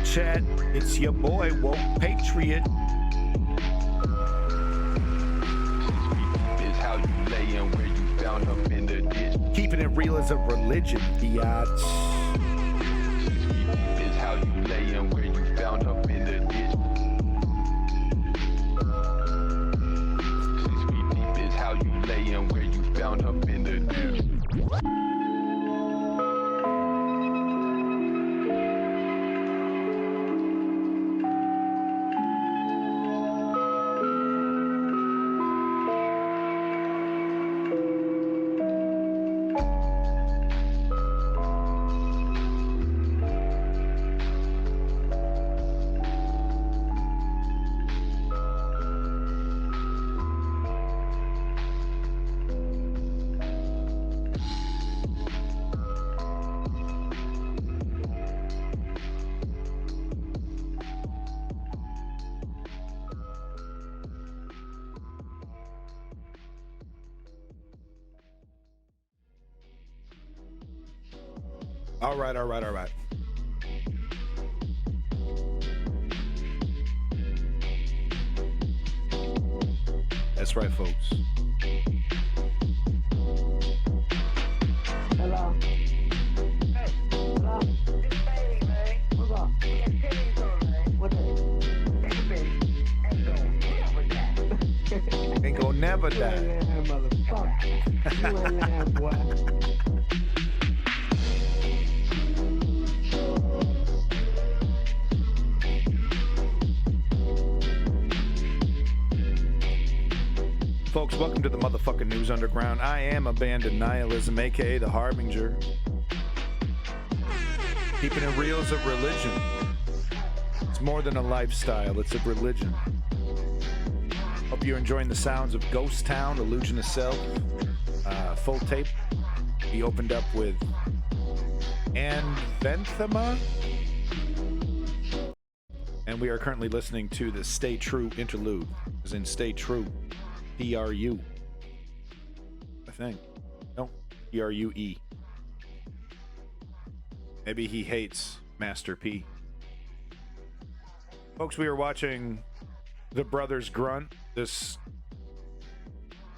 Chat, it's your boy Woke Patriot. Is how you lay and where you found up in the ditch. Keeping it real as a religion, biatch. Is how you lay and where you found up in the ditch. 6 feet deep is how you lay and where you found up in the ditch. All right. That's right, folks. Hello. Hey. Hello. It's Bailey, man. What's up? Yeah, tell me something, man. What's up? Hey, baby. Ain't gonna never die. You ain't lying, motherfucker. You ain't lying, boy. Folks, welcome to the motherfucking News Underground. I am Abandoned Nihilism, aka The Harbinger. Keeping it real is a religion. It's more than a lifestyle, it's a religion. Hope you're enjoying the sounds of Ghost Town, Illusion of Self, full tape. He opened up with Anventhema. And we are currently listening to the Stay True interlude, as in Stay True. P-R-U. I think. No, P-R-U-E. Maybe he hates Master P. Folks, we are watching The Brothers Grunt. This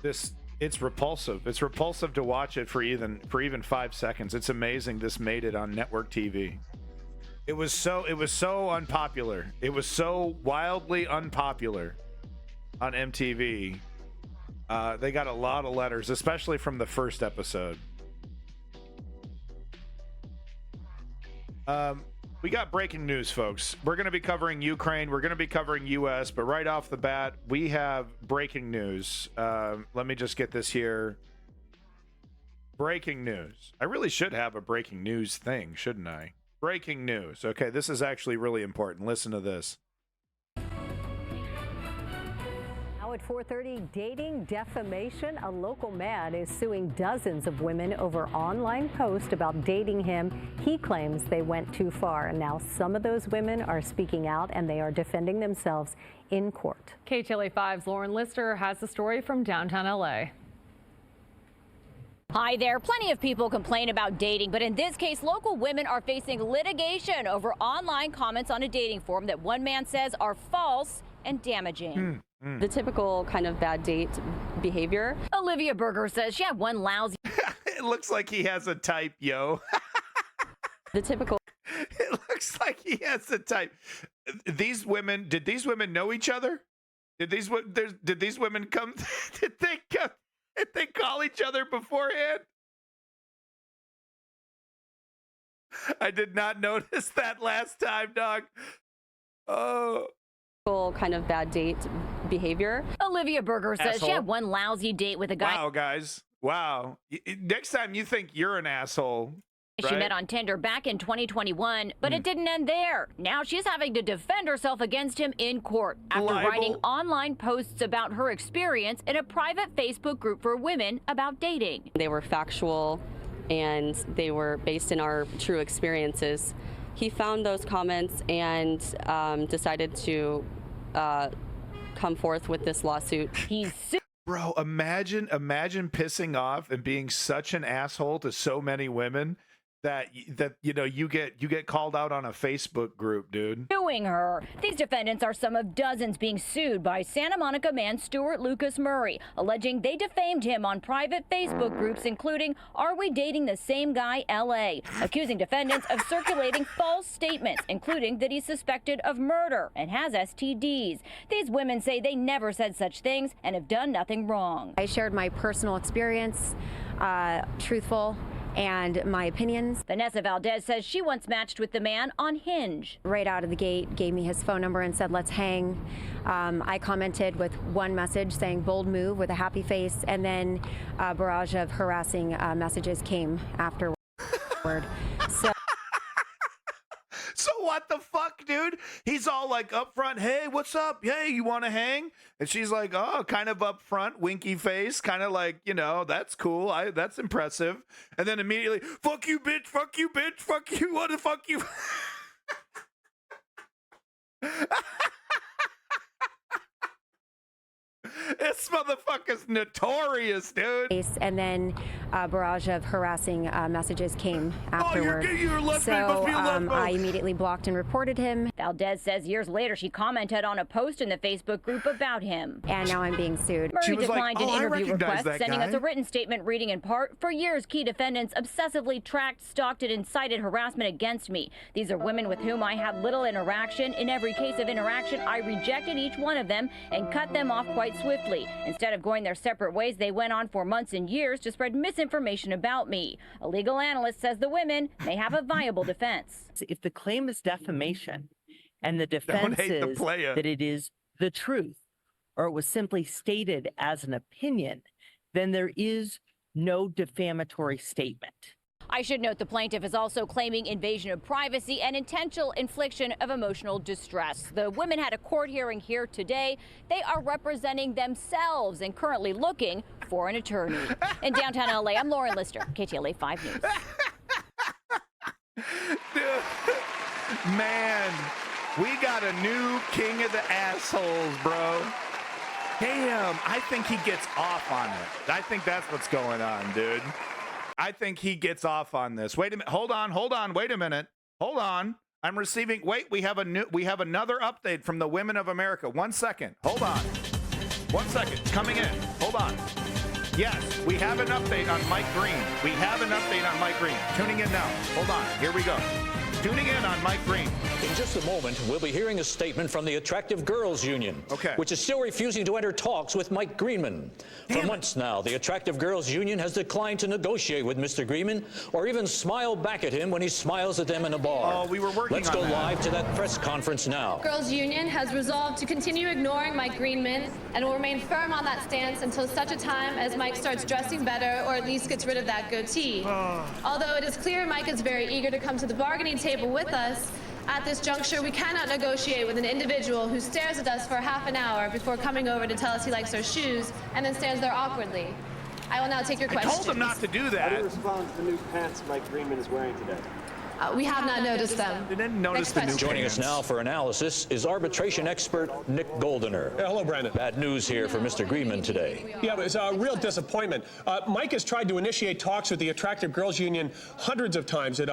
it's repulsive. It's repulsive to watch it for even 5 seconds. It's amazing this made it on network TV. It was so unpopular. It was so wildly unpopular on MTV. They got a lot of letters, especially from the first episode. We got breaking news, folks. We're going to be covering Ukraine. We're going to be covering U.S., but right off the bat, we have breaking news. Let me just get this here. Breaking news. I really should have a breaking news thing, shouldn't I? Breaking news. Okay, this is actually really important. Listen to this. Now at 4:30, dating defamation. A local man is suing dozens of women over online posts about dating him. He claims they went too far. And now some of those women are speaking out and they are defending themselves in court. KTLA 5's Lauren Lister has the story from downtown LA. Hi there. Plenty of people complain about dating, but in this case, local women are facing litigation over online comments on a dating forum that one man says are false and damaging. The typical kind of bad date behavior. Olivia Berger says she had one lousy It looks like he has a type, yo. The typical. It looks like he has a type. These women, did these women know each other? Did these women come? Did they come? Did they call each other beforehand? I did not notice that last time, dog. Oh. Kind of bad date behavior. Olivia Berger says Asshole. she had one lousy date with a guy Wow, guys. Wow. Next time you think you're an asshole. she right? met on Tinder back in 2021, but it didn't end there. Now she's having to defend herself against him in court after Libel. writing online posts about her experience in a private Facebook group for women about dating. They were factual and they were based in our true experiences. He found those comments and decided to come forth with this lawsuit. He's Bro, imagine pissing off and being such an asshole to so many women that you know you get called out on a Facebook group, dude. suing her. These defendants are some of dozens being sued by Santa Monica man Stuart Lucas Murray, alleging they defamed him on private Facebook groups, including Are We Dating the Same Guy LA, accusing defendants of circulating false statements, including that he's suspected of murder and has STDs. These women say they never said such things and have done nothing wrong. I shared my personal experience, truthful, and my opinions. Vanessa Valdez says she once matched with the man on Hinge. Right out of the gate, gave me his phone number and said, let's hang. I commented with one message saying, bold move, with a happy face, and then a barrage of harassing messages came afterward. So what the fuck, dude? He's all like up front, hey, what's up? Hey, you want to hang? And she's like, oh, kind of up front, winky face, kind of like, you know, that's cool. That's impressive. And then immediately, fuck you, bitch, fuck you, bitch, fuck you, what the fuck you? This motherfucker's notorious, dude. And then a barrage of harassing messages came afterward. you're lesbian, must be a lesbo. I immediately blocked and reported him. Valdez says years later she commented on a post in the Facebook group about him. And now I'm being sued. Murray was like, declined "Oh, I an interview recognize request, that sending us guy." a written statement reading in part, for years key defendants obsessively tracked, stalked, and incited harassment against me. These are women with whom I had little interaction. In every case of interaction, I rejected each one of them and cut them off quite swiftly. Instead of going their separate ways, they went on for months and years to spread misinformation about me. A legal analyst says the women may have a viable defense. If the claim is defamation and the Don't defense hate the is player. that it is the truth or it was simply stated as an opinion, then there is no defamatory statement. I should note the plaintiff is also claiming invasion of privacy and intentional infliction of emotional distress. The women had a court hearing here today. They are representing themselves and currently looking for an attorney. In downtown LA, I'm Lauren Lister, KTLA 5 News. Man, we got a new king of the assholes, bro. Damn, I think he gets off on it. I think that's what's going on, dude. I think he gets off on this. Wait a minute. Hold on. Wait a minute. Hold on. I'm receiving. Wait, we have another update from the Women of America. 1 second. Hold on. 1 second. It's coming in. Hold on. Yes, we have an update on Mike Green. Tuning in now. Hold on. Here we go. tuning in on Mike Green. In just a moment, we'll be hearing a statement from the Attractive Girls Union, Okay. which is still refusing to enter talks with Mike Greenman. For months now, the Attractive Girls Union has declined to negotiate with Mr. Greenman or even smile back at him when he smiles at them in a bar. Oh, we were working Let's on go that. live to that press conference now. Girls Union has resolved to continue ignoring Mike Greenman and will remain firm on that stance until such a time as Mike starts dressing better or at least gets rid of that goatee. Although it is clear Mike is very eager to come to the bargaining table with us, at this juncture we cannot negotiate with an individual who stares at us for half an hour before coming over to tell us he likes our shoes and then stands there awkwardly. I will now take your I questions. told him not to do that. How do you respond to the new pants Mike Greenman is wearing today? We have not noticed them. I didn't notice Next the new question. Joining us now for analysis is arbitration expert Nick Goldener. Hello, Brandon. Bad news here for Mr. Greenman today. Yeah, it was a real disappointment. Mike has tried to initiate talks with the Attractive Girls Union hundreds of times at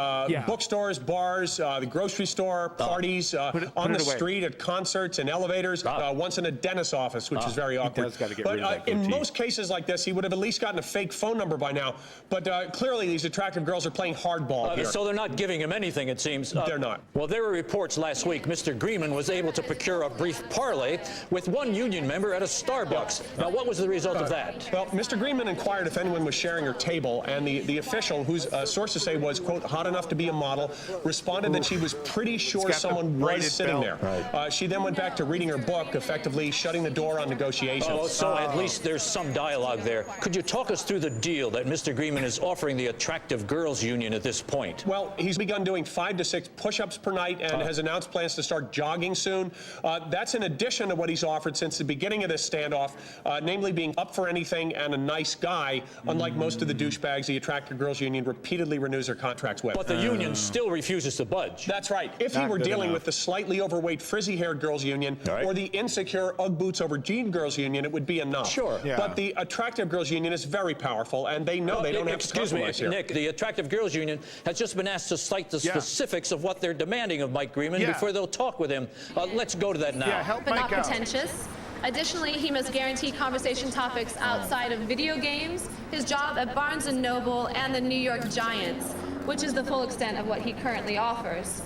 bookstores, bars, the grocery store, parties, on the street, at concerts, in elevators, once in a dentist's office, which is very awkward. does gotta get But rid of that in goatee. most cases like this, he would have at least gotten a fake phone number by now. But clearly, these attractive girls are playing hardball here. So they're not giving him anything, it seems. They're not. Well, there were reports last week Mr. Greenman was able to procure a brief parley with one union member at a Starbucks. Now, what was the result of that? Well, Mr. Greenman inquired if anyone was sharing her table, and the official, whose sources say was, quote, hot enough to be a model, responded that she was pretty sure got someone the braided was sitting belt. there. She then went back to reading her book, effectively shutting the door on negotiations. Oh, so at least there's some dialogue there. Could you talk us through the deal that Mr. Greenman is offering the Attractive Girls Union at this point? Well, he's begun doing 5 to 6 push-ups per night and has announced plans to start jogging soon. That's in addition to what he's offered since the beginning of this standoff, namely being up for anything and a nice guy, unlike most of the douchebags the Attractive Girls Union repeatedly renews their contracts with. But the union still refuses to budge. That's right. If he Not were good dealing enough. with the slightly overweight, frizzy-haired girls union or the insecure Ugg boots over jean girls union, it would be enough. Sure. Yeah. But the Attractive Girls Union is very powerful, and they know they don't have to Excuse me, compromise here. Nick, the Attractive Girls Union has just been asked to cite the specifics of what they're demanding of Mike Greenman before they'll talk with him. Let's go to that now. Yeah, help But Mike not out. pretentious. Additionally, he must guarantee conversation topics outside of video games, his job at Barnes & Noble, and the New York Giants, which is the full extent of what he currently offers.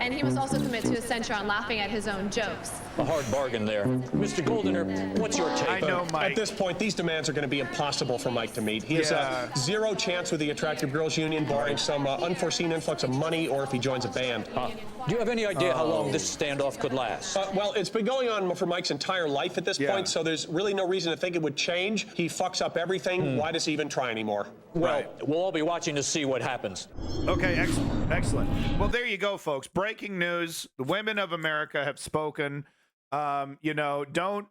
And he must also commit to a censure on laughing at his own jokes. A hard bargain there. Mr. Goldener, what's your take? I know, Mike. At this point, these demands are going to be impossible for Mike to meet. He has zero chance with the Attractive Girls Union, barring some unforeseen influx of money or if he joins a band. Do you have any idea how long this standoff could last? Well, it's been going on for Mike's entire life at this Yeah. point, so there's really no reason to think it would change. He fucks up everything. Why does he even try anymore? Well, we'll all be watching to see what happens. Okay, excellent, excellent. Well, there you go, folks. Breaking news: the women of America have spoken. You know, don't.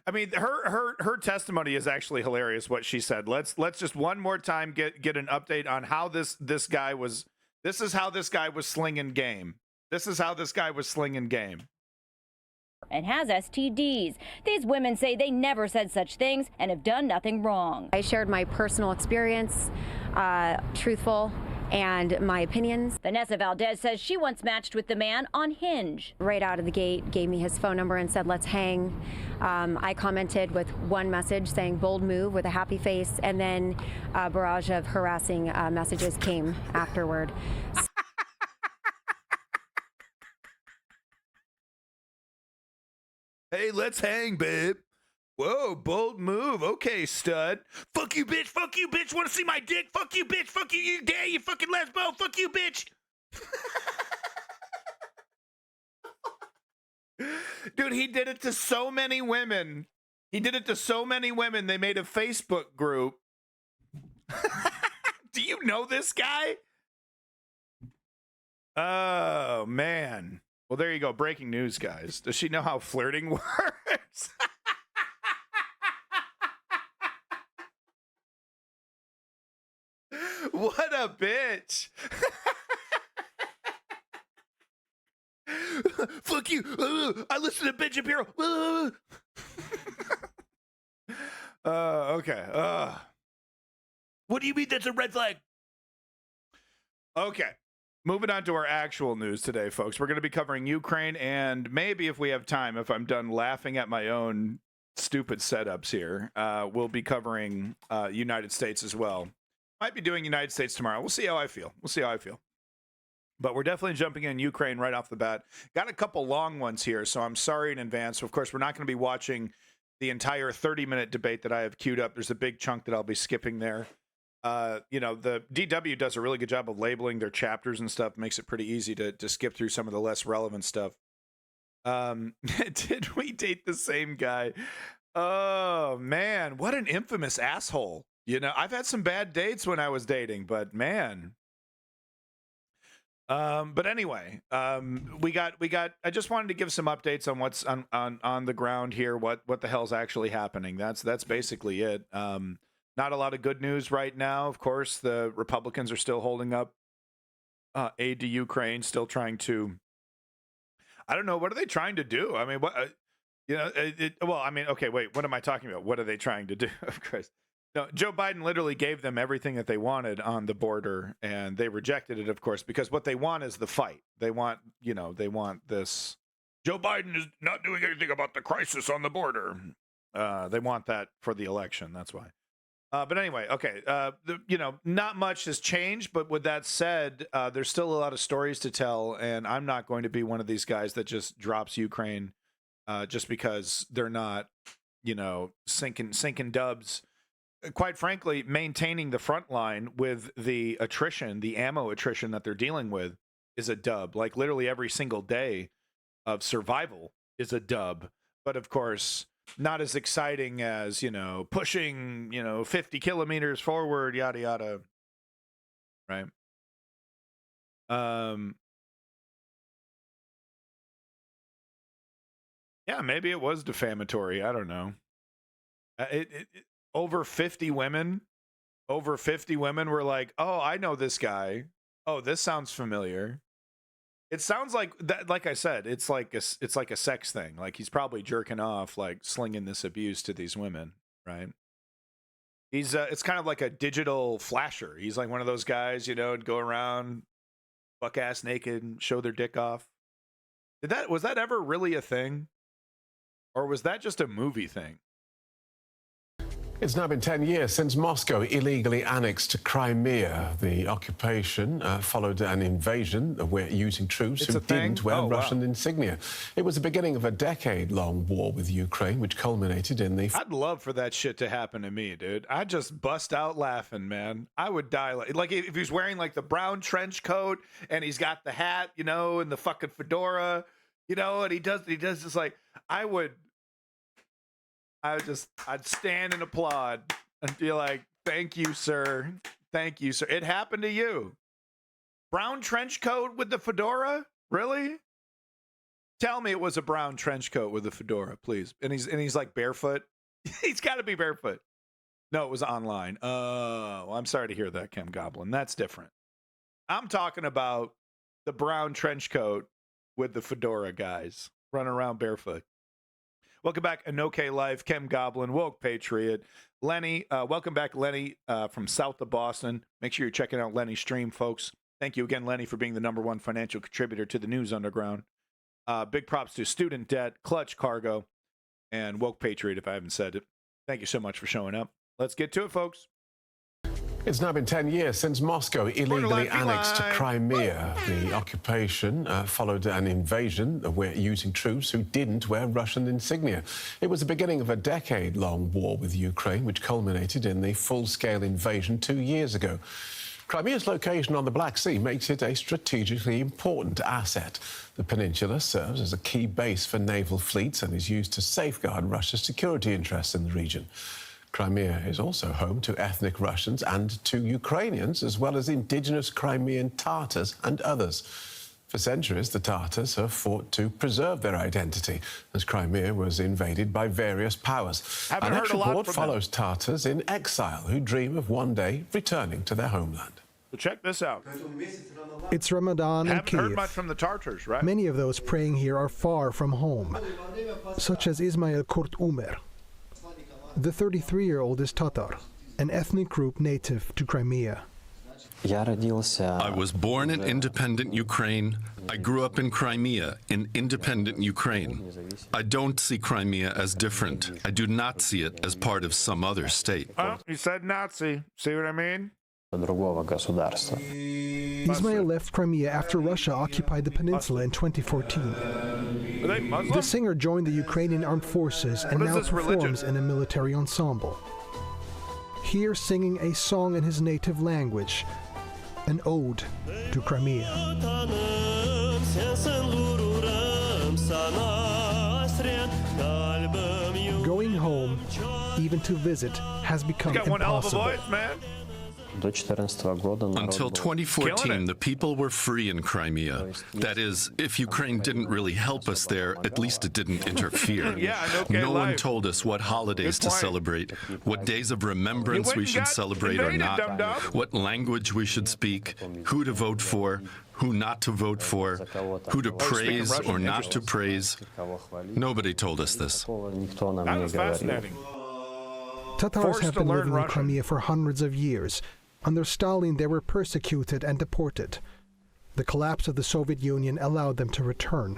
I mean, her testimony is actually hilarious. What she said. Let's just one more time get an update on how this guy was. This is how this guy was slinging game. This is how this guy was slinging game. And has STDs. These women say they never said such things and have done nothing wrong. I shared my personal experience, truthful, and my opinions. Vanessa Valdez says she once matched with the man on Hinge. Right out of the gate, gave me his phone number and said, let's hang. I commented with one message saying, bold move, with a happy face, and then a barrage of harassing messages came afterward. Hey, let's hang, babe. Whoa, bold move. Okay, stud. Fuck you, bitch. Fuck you, bitch. Want to see my dick? Fuck you, bitch. Fuck you, you gay, you fucking lesbo. Fuck you, bitch. Dude, he did it to so many women. He did it to so many women. They made a Facebook group. Do you know this guy? Oh, man. Well, there you go. Breaking news, guys. Does she know how flirting works? What a bitch. Fuck you. I listen to Ben Shapiro. Okay. What do you mean that's a red flag? Okay. Moving on to our actual news today, folks. We're going to be covering Ukraine, and maybe if we have time, if I'm done laughing at my own stupid setups here, we'll be covering United States as well. Might be doing United States tomorrow. We'll see how I feel. But we're definitely jumping in Ukraine right off the bat. Got a couple long ones here, so I'm sorry in advance. Of course, we're not going to be watching the entire 30-minute debate that I have queued up. There's a big chunk that I'll be skipping there. The DW does a really good job of labeling their chapters and stuff. Makes it pretty easy to skip through some of the less relevant stuff. Did we date the same guy? Oh, man, what an infamous asshole. I've had some bad dates when I was dating, but man. But anyway, we got I just wanted to give some updates on what's on the ground here, what the hell's actually happening. That's basically it. Not a lot of good news right now. Of course, the Republicans are still holding up aid to Ukraine, still trying to, I don't know, what are they trying to do? I mean, what okay, wait, what am I talking about? What are they trying to do? Of course. No, Joe Biden literally gave them everything that they wanted on the border, and they rejected it, of course, because what they want is the fight. They want this. Joe Biden is not doing anything about the crisis on the border. They want that for the election. That's why. But anyway, okay. Not much has changed, but with that said, there's still a lot of stories to tell, and I'm not going to be one of these guys that just drops Ukraine just because they're not, sinking dubs. Quite frankly, maintaining the front line with the attrition, the ammo attrition that they're dealing with is a dub. Like literally every single day of survival is a dub. But of course, not as exciting as, pushing, 50 kilometers forward, yada, yada. Right. Yeah, maybe it was defamatory. I don't know. Over 50 women were like, oh, I know this guy. Oh, this sounds familiar. It sounds like that. Like I said, it's like a sex thing. Like he's probably jerking off, like slinging this abuse to these women, right? It's kind of like a digital flasher. He's like one of those guys, and go around buck ass naked and show their dick off. Was that ever really a thing? Or was that just a movie thing? It's now been 10 years since Moscow illegally annexed Crimea. The occupation followed an invasion using troops who didn't wear Russian insignia. It was the beginning of a decade-long war with Ukraine, which culminated in the... I'd love for that shit to happen to me, dude. I'd just bust out laughing, man. I would die. Like if he's wearing like the brown trench coat and he's got the hat, and the fucking fedora, and he does this like, I'd stand and applaud and be like, thank you, sir. Thank you, sir. It happened to you. Brown trench coat with the fedora? Really? Tell me it was a brown trench coat with a fedora, please. And he's like barefoot. He's got to be barefoot. No, it was online. Oh, I'm sorry to hear that, Kim Goblin. That's different. I'm talking about the brown trench coat with the fedora guys running around barefoot. Welcome back, Anoke Life, Kim Goblin, Woke Patriot, Lenny. Welcome back, Lenny, from south of Boston. Make sure you're checking out Lenny's stream, folks. Thank you again, Lenny, for being the #1 financial contributor to the News Underground. Big props to Student Debt, Clutch Cargo, and Woke Patriot, if I haven't said it. Thank you so much for showing up. Let's get to it, folks. It's now been 10 years since Moscow illegally annexed Crimea. The occupation followed an invasion using troops who didn't wear Russian insignia. It was the beginning of a decade-long war with Ukraine, which culminated in the full-scale invasion 2 years ago. Crimea's location on the Black Sea makes it a strategically important asset. The peninsula serves as a key base for naval fleets and is used to safeguard Russia's security interests in the region. Crimea is also home to ethnic Russians and to Ukrainians, as well as indigenous Crimean Tatars and others. For centuries, the Tatars have fought to preserve their identity, as Crimea was invaded by various powers. An action report follows Tatars in exile who dream of one day returning to their homeland. So check this out. It's Ramadan in Kiev. Heard much from the Tartars, right? Many of those praying here are far from home, such as Ismail Kurt Umer. The 33-year-old is Tatar, an ethnic group native to Crimea. I was born in independent Ukraine. I grew up in Crimea, in independent Ukraine. I don't see Crimea as different. I do not see it as part of some other state. Oh, you said Nazi. See what I mean? Ismail left Crimea after Russia occupied the peninsula in 2014. Are they Muslim? The singer joined the Ukrainian armed forces and What is now this performs religion? in a military ensemble. Here singing a song in his native language, an ode to Crimea. Going home, even to visit, has become You got one hell of a impossible. voice, man. Until 2014, the people were free in Crimea. That is, if Ukraine didn't really help us there, at least it didn't interfere. Yeah, and okay, No one life. told us what holidays to point. celebrate, what days of remembrance went we and should got celebrate or invaded, not, dum-dum. what language we should speak, who to vote for, who not to vote for, who to praise Russian, or not to interesting. praise. Nobody told us this. That was fascinating. Tatars Forced have to been learn living in Russian. Crimea for hundreds of years. Under Stalin, they were persecuted and deported. The collapse of the Soviet Union allowed them to return.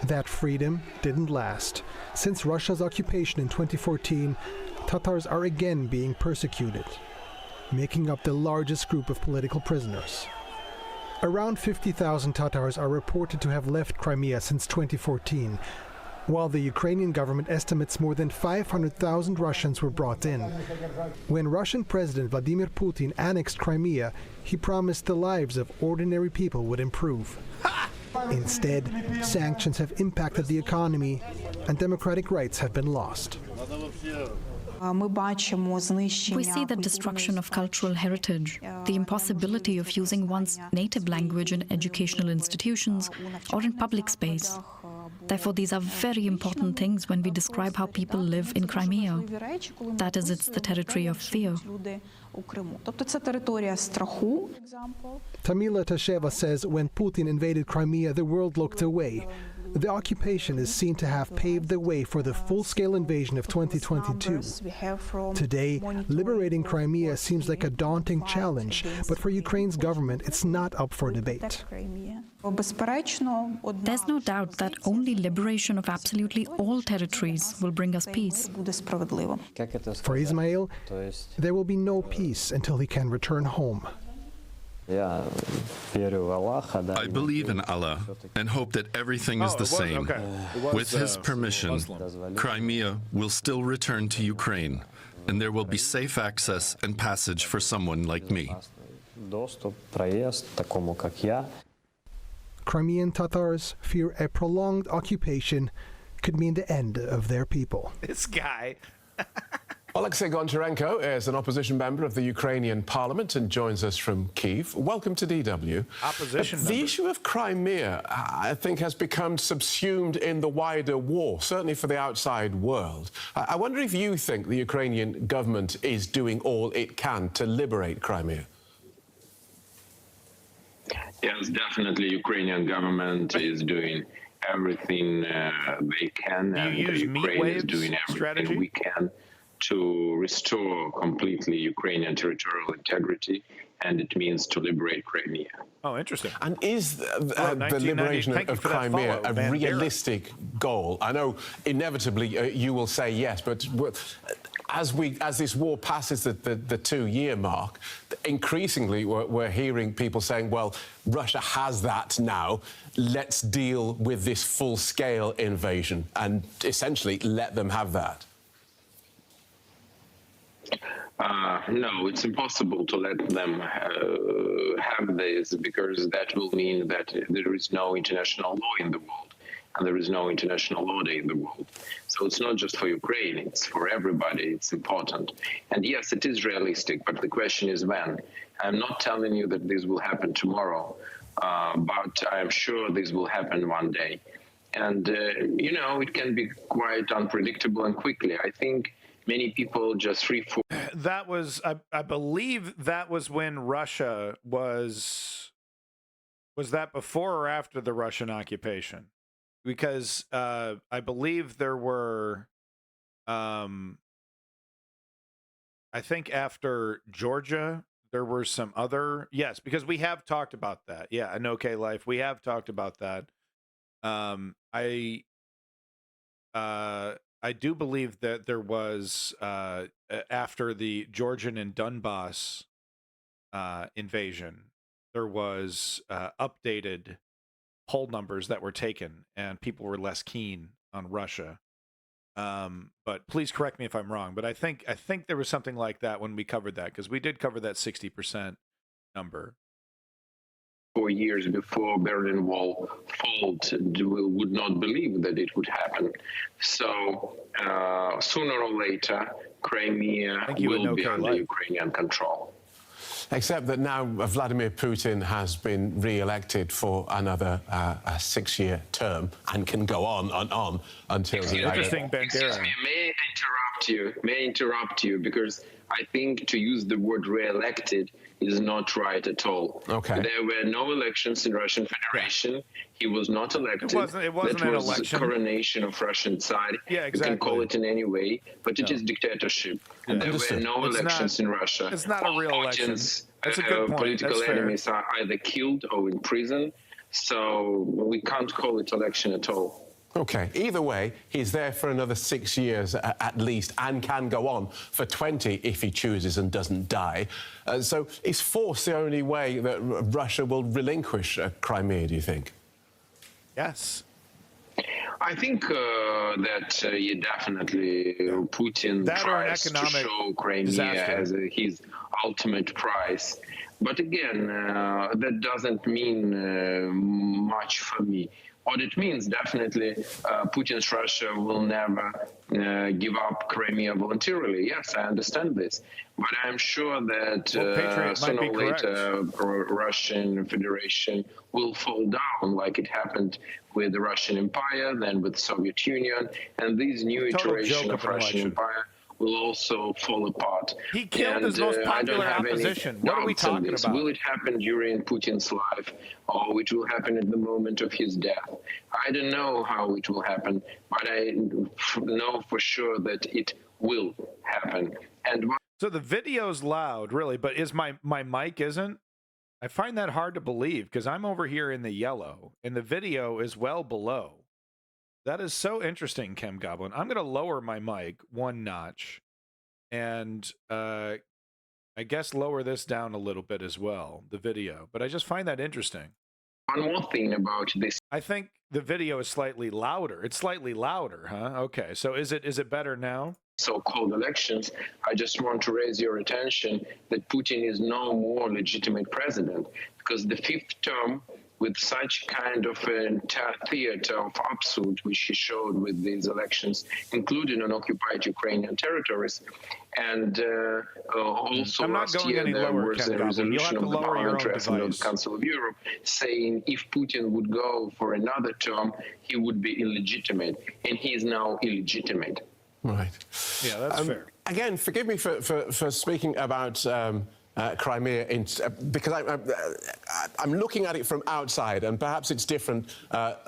That freedom didn't last. Since Russia's occupation in 2014, Tatars are again being persecuted, making up the largest group of political prisoners. Around 50,000 Tatars are reported to have left Crimea since 2014, while the Ukrainian government estimates more than 500,000 Russians were brought in. When Russian President Vladimir Putin annexed Crimea, he promised the lives of ordinary people would improve. Instead, sanctions have impacted the economy and democratic rights have been lost. We see the destruction of cultural heritage, the impossibility of using one's native language in educational institutions or in public space. Therefore, these are very important things when we describe how people live in Crimea. That is, it's the territory of fear. Tamila Tasheva says when Putin invaded Crimea, the world looked away. The occupation is seen to have paved the way for the full-scale invasion of 2022. Today, liberating Crimea seems like a daunting challenge, but for Ukraine's government, it's not up for debate. There's no doubt that only liberation of absolutely all territories will bring us peace. For Ismail, there will be no peace until he can return home. I believe in Allah and hope that everything is the same. With His permission, Crimea will still return to Ukraine, and there will be safe access and passage for someone like me. Crimean Tatars fear a prolonged occupation could mean the end of their people. This guy. Alexei Goncharenko is an opposition member of the Ukrainian parliament and joins us from Kyiv. Welcome to DW. Opposition The member. issue of Crimea, I think, has become subsumed in the wider war, certainly for the outside world. I wonder if you think the Ukrainian government is doing all it can to liberate Crimea. Yes, definitely. Ukrainian government is doing everything they can, and use meat Ukraine is waves doing everything strategy? we can to restore completely Ukrainian territorial integrity, and it means to liberate Crimea. Oh, interesting. And is the 1990 liberation thank you of for that Crimea follow, a Van Buren. realistic goal? I know inevitably you will say yes, but as this war passes the 2-year mark, increasingly we're hearing people saying, well, Russia has that now. Let's deal with this full-scale invasion and essentially let them have that. No, it's impossible to let them have this, because that will mean that there is no international law in the world, and there is no international order in the world. So it's not just for Ukraine, it's for everybody. It's important. And yes, it is realistic, but the question is when. I'm not telling you that this will happen tomorrow, but I'm sure this will happen one day. And, it can be quite unpredictable and quickly. I think many people just That was, I believe that was when Russia was that before or after the Russian occupation? Because I believe there were, I think after Georgia, there were some other, yes, because we have talked about that. Yeah, in OK Life, we have talked about that. I do believe that there was after the Georgian and Donbass invasion, there was updated poll numbers that were taken, and people were less keen on Russia. But please correct me if I'm wrong. But I think there was something like that when we covered that, because we did cover that 60% number. 4 years before Berlin Wall fall, would not believe that it would happen. So sooner or later, Crimea will be under Ukrainian control. Except that now Vladimir Putin has been re-elected for another 6-year term and can go on and on until he... Interesting, Bandera. May I interrupt you? Because I think to use the word re-elected is not right at all. Okay. There were no elections in Russian Federation. He was not elected. It wasn't that an was election. Coronation of Russian side. Yeah, exactly. You can call it in any way, but it is dictatorship. And there were no elections in Russia. It's not a real election. That's a good point. Political That's fair. enemies are either killed or in prison. So we can't call it election at all. Okay, either way, he's there for another 6 years at least and can go on for 20 if he chooses and doesn't die. So is force the only way that Russia will relinquish Crimea, do you think? Yes. I think that definitely Putin tries to show Crimea as his ultimate prize. But again, that doesn't mean much for me. What it means, definitely, Putin's Russia will never give up Crimea voluntarily. Yes, I understand this. But I'm sure that sooner or later, Russian Federation will fall down like it happened with the Russian Empire, then with the Soviet Union, and these new iteration of Russian Empire will also fall apart. He killed his most popular opposition. What are we talking about? Will it happen during Putin's life, or it will happen at the moment of his death? I don't know how it will happen, but I know for sure that it will happen. And so the video's loud, really, but is my mic isn't? I find that hard to believe because I'm over here in the yellow, and the video is well below. That is so interesting, Chem Goblin. I'm going to lower my mic 1 notch and I guess lower this down a little bit as well, the video. But I just find that interesting. One more thing about this. I think the video is slightly louder. It's slightly louder, huh? Okay, so is it better now? So-called elections, I just want to raise your attention that Putin is no more legitimate president because the 5th term with such kind of a theater of absurd, which he showed with these elections, including on occupied Ukrainian territories. And also last year there was a resolution of the Parliamentary Assembly of the Council of Europe saying if Putin would go for another term, he would be illegitimate. And he is now illegitimate. Right. Yeah, that's fair. Again, forgive me for speaking about Crimea, because I'm looking at it from outside, and perhaps it's different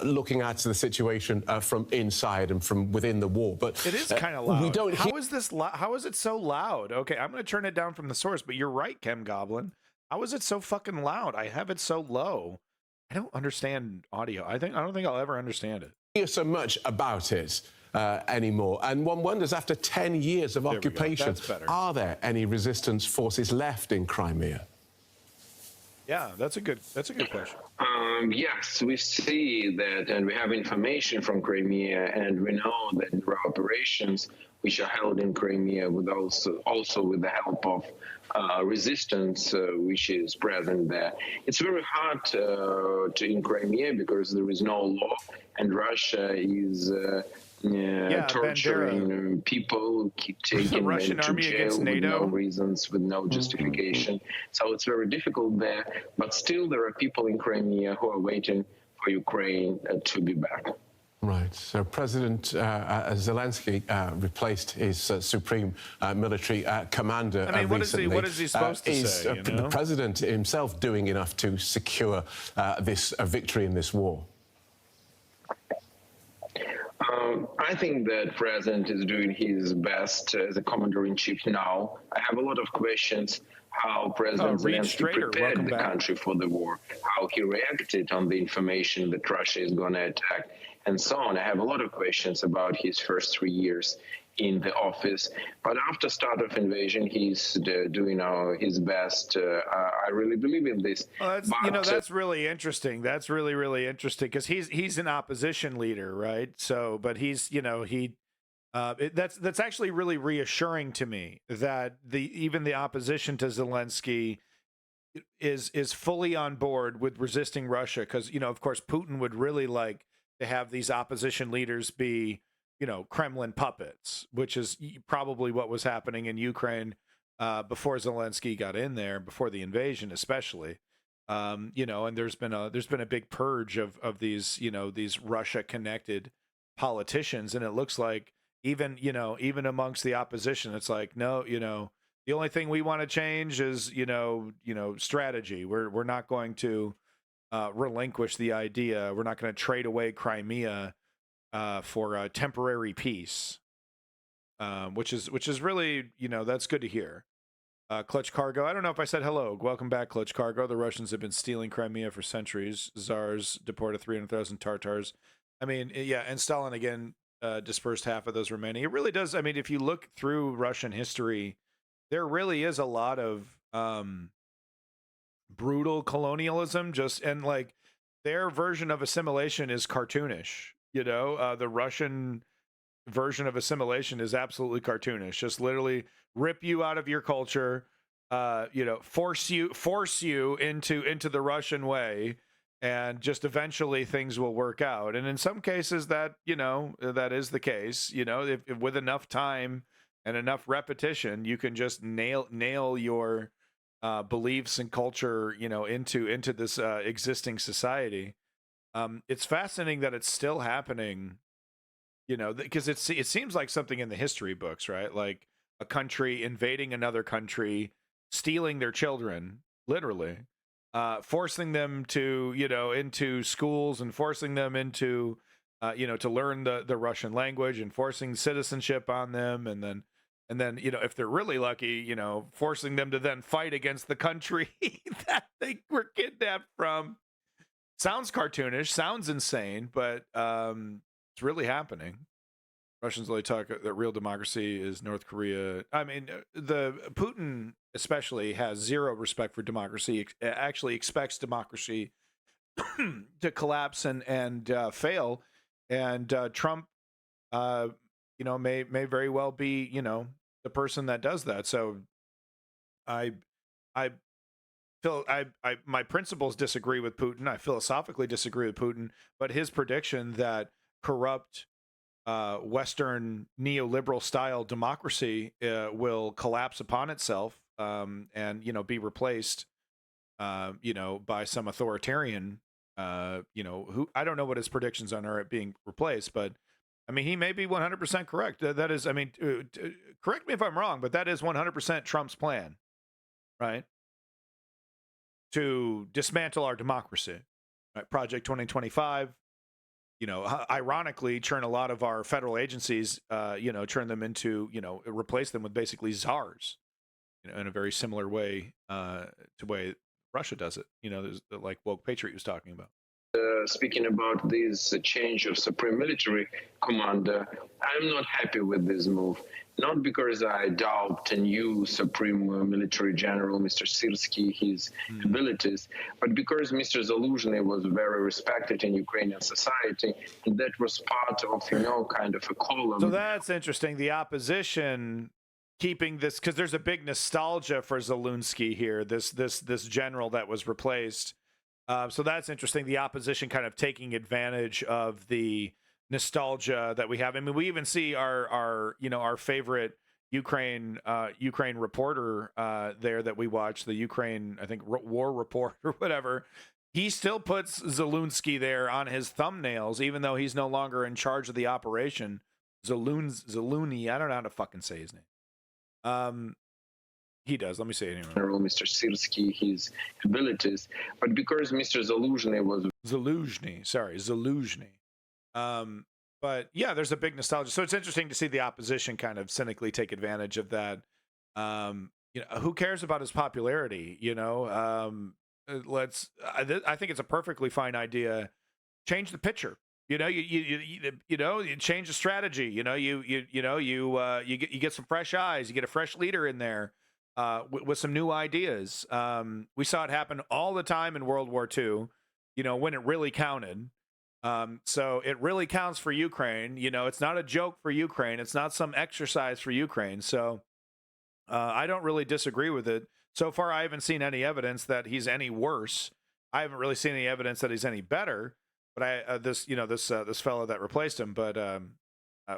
looking at the situation from inside and from within the wall. But it is kind of loud. We don't. How is this? How is it so loud? Okay, I'm going to turn it down from the source. But you're right, Chem Goblin. How is it so fucking loud? I have it so low. I don't understand audio. I don't think I'll ever understand it. Hear so much about it anymore, and one wonders, after 10 years of occupation, are there any resistance forces left in Crimea? Yeah, that's a good question. Yes, we see that, and we have information from Crimea, and we know that there are operations which are held in Crimea with also with the help of resistance, which is present there. It's very hard in Crimea because there is no law, and Russia is torturing people, keep taking them Russian to army jail against with NATO? no reasons, with no justification. So it's very difficult there. But still, there are people in Crimea who are waiting for Ukraine to be back. Right. So President Zelensky replaced his supreme military commander recently. What is he supposed to say? The president himself doing enough to secure this victory in this war? I think that President is doing his best as a commander-in-chief now. I have a lot of questions how President Zelensky prepared the country for the war, how he reacted on the information that Russia is going to attack, and so on. I have a lot of questions about his first 3 years in the office, but after start of invasion, he's doing his best. I really believe in this. Well, that's really interesting. That's really, really interesting because he's an opposition leader, right? So, but he's, that's actually really reassuring to me that even the opposition to Zelensky is fully on board with resisting Russia, because of course Putin would really like to have these opposition leaders be Kremlin puppets, which is probably what was happening in Ukraine before Zelensky got in there, before the invasion especially. And there's been a big purge of these these Russia connected politicians, and it looks like even amongst the opposition, it's like, no, the only thing we want to change is strategy. We're not going to relinquish the idea. We're not going to trade away Crimea for a temporary peace, which is really that's good to hear. Clutch Cargo, I don't know if I said hello. Welcome back, Clutch Cargo. The Russians have been stealing Crimea for centuries. Tsars deported 300,000 Tartars. I mean, yeah, and Stalin again dispersed half of those remaining. It really does. I mean, if you look through Russian history, there really is a lot of brutal colonialism, and like their version of assimilation is cartoonish. The Russian version of assimilation is absolutely cartoonish. Just literally rip you out of your culture, force you into the Russian way, and just eventually things will work out. And in some cases that is the case. If with enough time and enough repetition, you can just nail your beliefs and culture, into this existing society. It's fascinating that it's still happening, because it seems like something in the history books, right? Like a country invading another country, stealing their children, literally, forcing them to, into schools and forcing them into, to learn the Russian language and forcing citizenship on them. And then, if they're really lucky, forcing them to then fight against the country that they were kidnapped from. Sounds cartoonish, sounds insane, but it's really happening. Russians only talk that real democracy is North Korea. I mean, the Putin especially has zero respect for democracy. Actually expects democracy to collapse and fail. And Trump, may very well be, the person that does that. So my principles disagree with Putin. I philosophically disagree with Putin, but his prediction that corrupt Western neoliberal style democracy will collapse upon itself and be replaced by some authoritarian who I don't know what his predictions on are being replaced, but I mean he may be 100% correct. That is, I mean, correct me if I'm wrong, but that is 100% Trump's plan, right? To dismantle our democracy, right? Project 2025, ironically turn a lot of our federal agencies, turn them into, replace them with basically czars, in a very similar way to the way Russia does it. There's like Woke Patriot was talking about. Speaking about this change of supreme military commander, I'm not happy with this move. Not because I doubt a new supreme military general, Mr. Syrskyi, his abilities, but because Mr. Zaluzhny was very respected in Ukrainian society, and that was part of, kind of a column. So that's interesting. The opposition keeping this, because there's a big nostalgia for Zelensky here, this general that was replaced. So that's interesting. The opposition kind of taking advantage of the nostalgia that we have. I mean, we even see our favorite Ukraine reporter there that we watch, the Ukraine, I think, war report or whatever. He still puts Zelensky there on his thumbnails, even though he's no longer in charge of the operation. Zelensky, I don't know how to fucking say his name. He does. Let me say it anyway. General Mr. Syrskyi, his abilities, but because Mr. Zaluzhny was Zaluzhny. But yeah, there's a big nostalgia. So it's interesting to see the opposition kind of cynically take advantage of that. Who cares about his popularity? I think it's a perfectly fine idea. Change the pitcher. You know, you change the strategy. You know, you get some fresh eyes. You get a fresh leader in there with some new ideas. We saw it happen all the time in World War II. You know, when it really counted. So it really counts for Ukraine. You know, it's not a joke for Ukraine. It's not some exercise for Ukraine. So I don't really disagree with it. So far, I haven't seen any evidence that he's any worse. I haven't really seen any evidence that he's any better. But this fellow that replaced him. But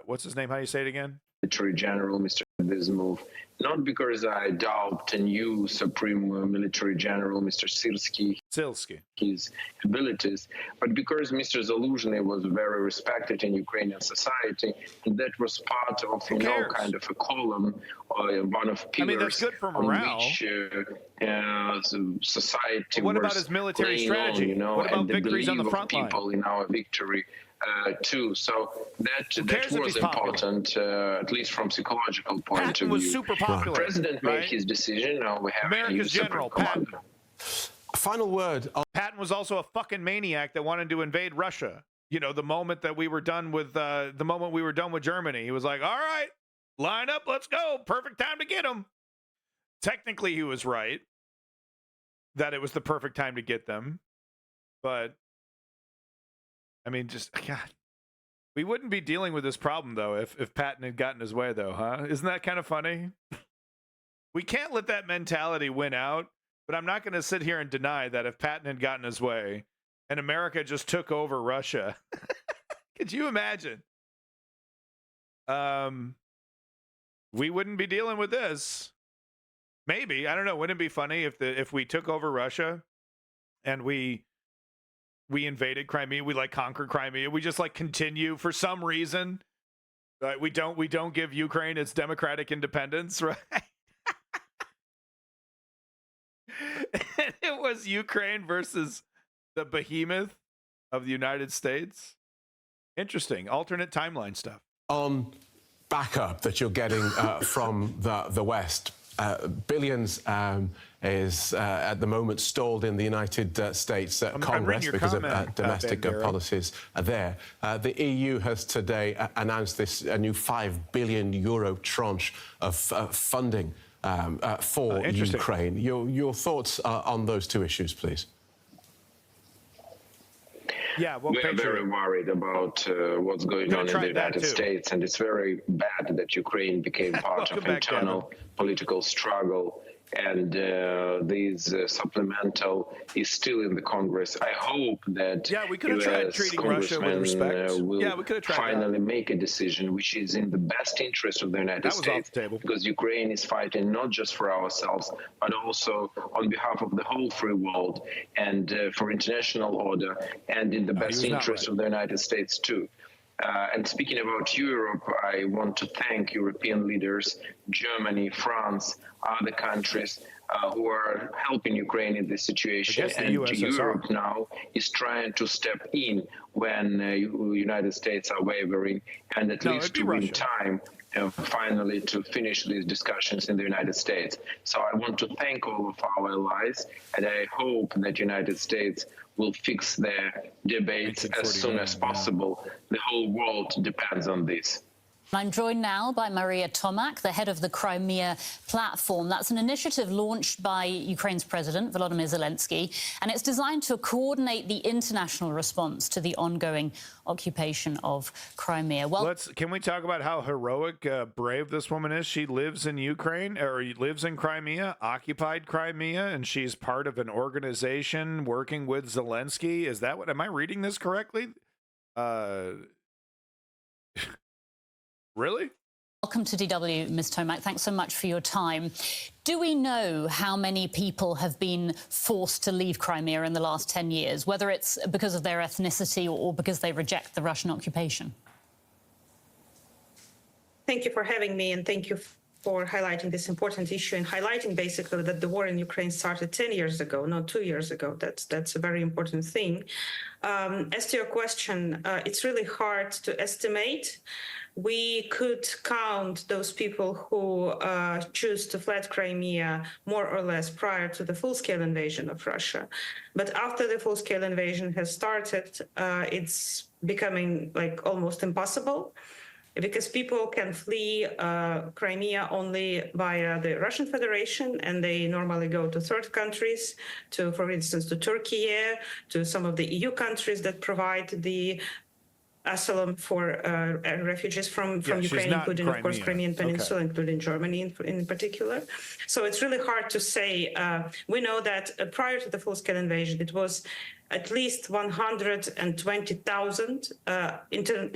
what's his name? How do you say it again? Military General, Mr. This move, not because I doubt a new Supreme Military General, Mr. Syrskyi, his abilities, but because Mr. Zaluzhny was very respected in Ukrainian society, and that was part of, kind of a column, or one of pillars. I mean, that's good for morale. On which society. What about his military strategy? What about victories on the front line? People in our victory. Too, so that was important, at least from psychological point of view. Was super popular. The president made his decision. Now we have America's general, Patton. Final word. Patton was also a fucking maniac that wanted to invade Russia. You know, the moment that we were done with Germany, he was like, "All right, line up, let's go. Perfect time to get them." Technically, he was right that it was the perfect time to get them, but. I mean, just, God, we wouldn't be dealing with this problem, though, if Patton had gotten his way, though, huh? Isn't that kind of funny? We can't let that mentality win out, but I'm not going to sit here and deny that if Patton had gotten his way and America just took over Russia, could you imagine? We wouldn't be dealing with this. Maybe. I don't know. Wouldn't it be funny if we took over Russia and we invaded Crimea, we conquered Crimea, we just continue for some reason, right? We don't give Ukraine its democratic independence, right? And it was Ukraine versus the behemoth of the United States. Interesting, alternate timeline stuff. On backup that you're getting from the West, billions is at the moment stalled in the United States Congress because of domestic policies there. The EU has today announced a new €5 billion tranche of funding for Ukraine. Your thoughts on those two issues, please. Yeah, well, we are very worried about what's going on in the United States, and it's very bad that Ukraine became part of internal political struggle, and this supplemental is still in the Congress. I hope that we could have tried treating Russia with respect. Will we could have tried finally make a decision which is in the best interest of the United States, because Ukraine is fighting not just for ourselves, but also on behalf of the whole free world and for international order, and in the best interest of the United States too. And speaking about Europe, I want to thank European leaders, Germany, France, other countries who are helping Ukraine in this situation. And Europe now is trying to step in when United States are wavering, and at least to win time finally to finish these discussions in the United States. So I want to thank all of our allies, and I hope that United States will fix their debates as soon as possible. The whole world depends on this. I'm joined now by Maria Tomak, the head of the Crimea Platform. That's an initiative launched by Ukraine's president, Volodymyr Zelensky, and it's designed to coordinate the international response to the ongoing occupation of Crimea. Well, can we talk about how heroic, brave this woman is? She lives in Ukraine, or lives in Crimea, occupied Crimea, and she's part of an organization working with Zelensky. Is that what? Am I reading this correctly? Really? Welcome to DW, Ms. Tomak. Thanks so much for your time. Do we know how many people have been forced to leave Crimea in the last 10 years, whether it's because of their ethnicity or because they reject the Russian occupation? Thank you for having me, and thank you for highlighting this important issue and highlighting basically that the war in Ukraine started 10 years ago, not 2 years ago. That's a very important thing. As to your question, it's really hard to estimate. We could count those people who choose to flee Crimea more or less prior to the full-scale invasion of Russia. But after the full-scale invasion has started, it's becoming like almost impossible, because people can flee Crimea only via the Russian Federation, and they normally go to third countries, to, for instance, to Turkey, to some of the EU countries that provide the asylum for refugees from Ukraine, including, of course, Crimean Peninsula, including Germany in particular. So it's really hard to say. We know that prior to the full-scale invasion, it was at least 120,000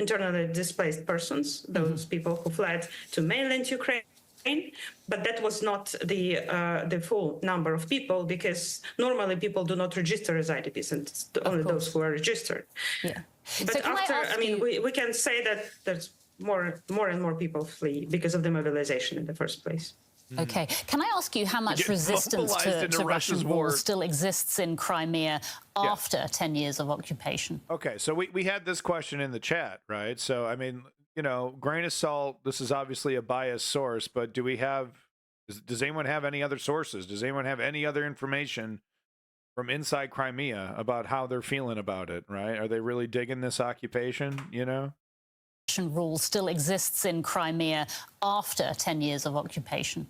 internally displaced persons, those people who fled to mainland Ukraine. But that was not the full number of people, because normally people do not register as IDPs, and it's only those who are registered. Yeah. But so after, we can say that there's more and more people flee because of the mobilization in the first place. Okay. Can I ask you how much resistance to Russian rule still exists in Crimea after 10 years of occupation? Okay, so we had this question in the chat, right? So, I mean, you know, grain of salt, this is obviously a biased source, but do we have, does anyone have any other sources? Does anyone have any other information from inside Crimea about how they're feeling about it, right? Are they really digging this occupation, you know? Russian rule still exists in Crimea after 10 years of occupation.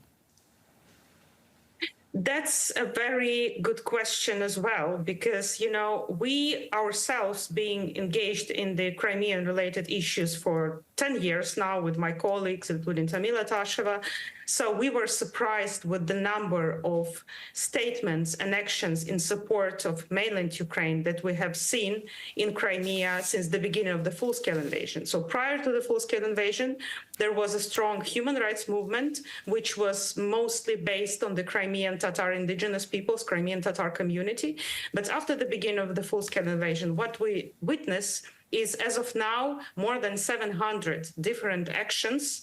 That's a very good question as well, because, you know, we ourselves being engaged in the Crimean-related issues for 10 years now with my colleagues, including Tamila Tasheva. So we were surprised with the number of statements and actions in support of mainland Ukraine that we have seen in Crimea since the beginning of the full-scale invasion. So prior to the full-scale invasion, there was a strong human rights movement, which was mostly based on the Crimean Tatar indigenous peoples, Crimean Tatar community. But after the beginning of the full-scale invasion, what we witness is, as of now, more than 700 different actions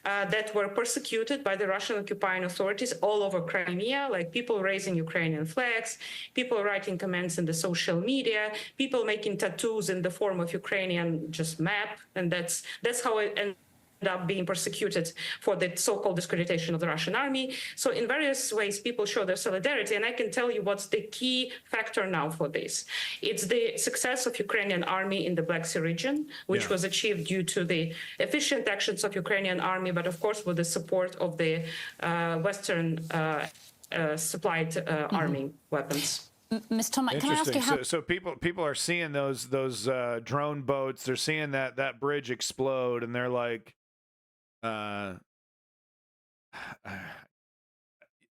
that were persecuted by the Russian occupying authorities all over Crimea, like people raising Ukrainian flags, people writing comments in the social media, people making tattoos in the form of Ukrainian just map, and that's how it ended up being persecuted for the so-called discreditation of the Russian army. So in various ways, people show their solidarity. And I can tell you what's the key factor now for this. It's the success of Ukrainian army in the Black Sea region, which was achieved due to the efficient actions of Ukrainian army, but of course with the support of the Western supplied army weapons. Ms. Tomac, can I ask you how... So people are seeing those drone boats, they're seeing that bridge explode, and they're like,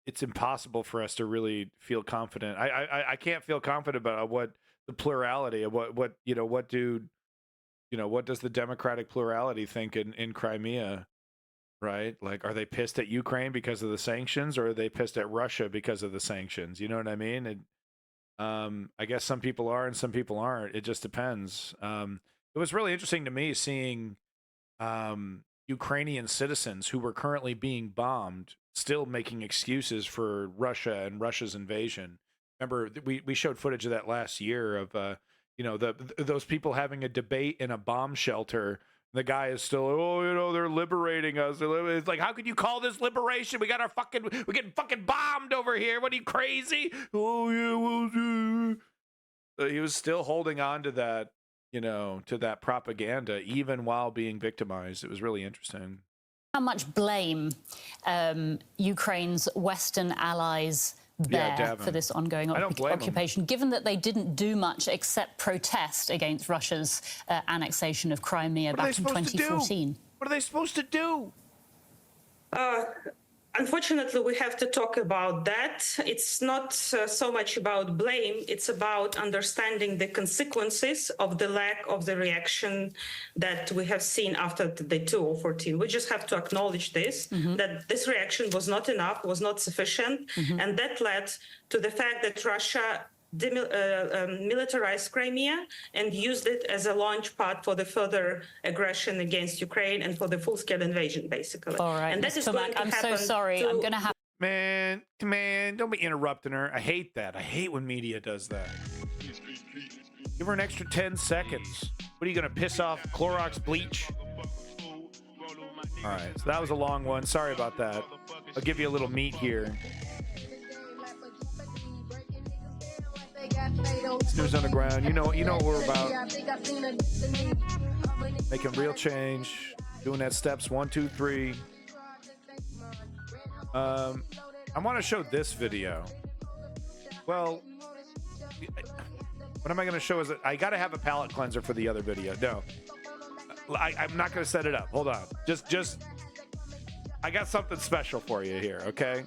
it's impossible for us to really feel confident. I can't feel confident about what the plurality of what does the democratic plurality think in Crimea, right? Like, are they pissed at Ukraine because of the sanctions, or are they pissed at Russia because of the sanctions? You know what I mean? And I guess some people are and some people aren't. It just depends. It was really interesting to me seeing Ukrainian citizens who were currently being bombed still making excuses for Russia and Russia's invasion. Remember, we showed footage of that last year of those people having a debate in a bomb shelter. The guy is still, they're liberating us. It's like, how could you call this liberation? We're getting fucking bombed over here. What, are you crazy? Oh yeah, we'll do. He was still holding on to that, to that propaganda, even while being victimized. It was really interesting. How much blame Ukraine's Western allies bear for this ongoing occupation, given that they didn't do much except protest against Russia's annexation of Crimea back in 2014? What are they supposed to do? Unfortunately, we have to talk about that. It's not so much about blame. It's about understanding the consequences of the lack of the reaction that we have seen after the day 2014. We just have to acknowledge this, that this reaction was not enough, was not sufficient, and that led to the fact that Russia militarized Crimea and used it as a launch pad for the further aggression against Ukraine and for the full-scale invasion, basically. All right, and that Ms. is going Tomac, to I'm so happen sorry. I'm going to have. Man, don't be interrupting her. I hate that. I hate when media does that. Give her an extra 10 seconds. What are you going to piss off Clorox bleach? All right, so that was a long one. Sorry about that. I'll give you a little meat here. News Underground. You know what we're about. Making real change. Doing that steps 1, 2, 3. I want to show this video. Well, what am I going to show? Is that I got to have a palate cleanser for the other video. No, I'm not going to set it up. Hold on. Just, I got something special for you here. Okay.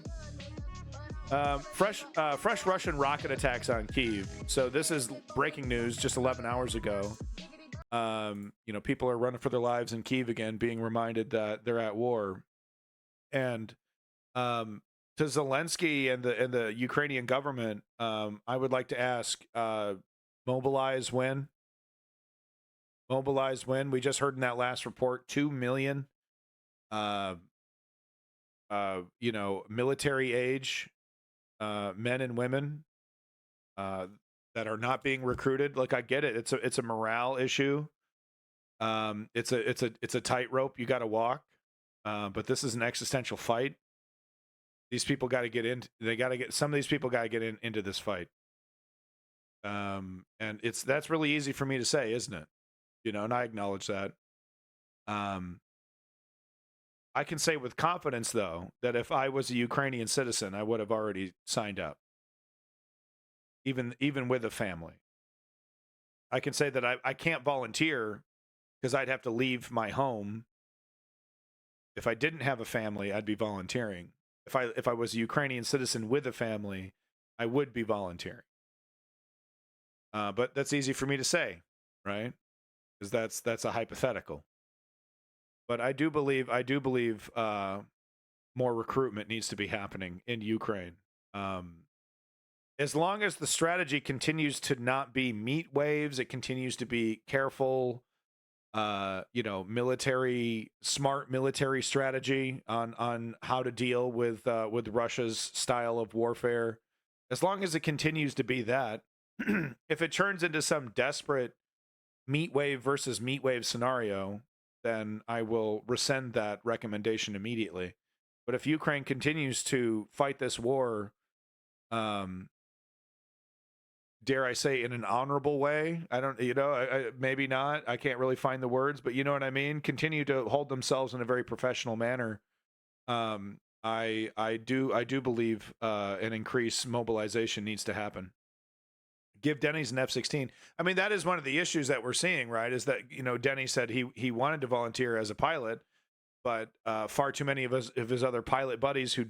Fresh Russian rocket attacks on Kyiv. So this is breaking news just 11 hours ago. People are running for their lives in Kyiv again, being reminded that they're at war. And to Zelensky and the Ukrainian government, I would like to ask, mobilize when? Mobilize when? We just heard in that last report, 2 million, military age men and women that are not being recruited. Like, I get it. It's a morale issue. It's a tightrope you got to walk. But this is an existential fight. These people got to get in. Some of these people got to get into this fight. And that's really easy for me to say, isn't it? And I acknowledge that. I can say with confidence, though, that if I was a Ukrainian citizen, I would have already signed up, even with a family. I can say that I can't volunteer because I'd have to leave my home. If I didn't have a family, I'd be volunteering. If I was a Ukrainian citizen with a family, I would be volunteering. But that's easy for me to say, right? Because that's a hypothetical. But I do believe more recruitment needs to be happening in Ukraine. As long as the strategy continues to not be meat waves, it continues to be careful, smart military strategy on how to deal with Russia's style of warfare. As long as it continues to be that, if it turns into some desperate meat wave versus meat wave scenario, then I will rescind that recommendation immediately. But if Ukraine continues to fight this war, dare I say, in an honorable way, I don't, maybe not. I can't really find the words, but you know what I mean? Continue to hold themselves in a very professional manner. I do believe an increased mobilization needs to happen. Give Denny's an F-16. I mean, that is one of the issues that we're seeing, right? Is that, Denny said he wanted to volunteer as a pilot, but far too many of his other pilot buddies who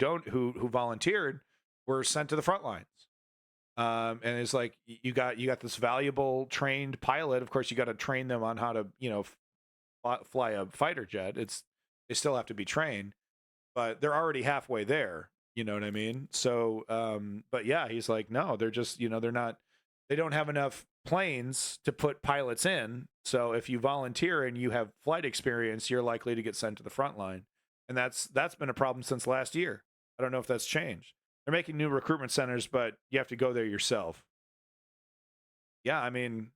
volunteered were sent to the front lines. And it's like, you got this valuable trained pilot. Of course, you got to train them on how to, fly a fighter jet. They still have to be trained, but they're already halfway there. You know what I mean? So, but yeah, he's like, no, they're just, they don't have enough planes to put pilots in. So if you volunteer and you have flight experience, you're likely to get sent to the front line. And that's been a problem since last year. I don't know if that's changed. They're making new recruitment centers, but you have to go there yourself. Yeah, I mean,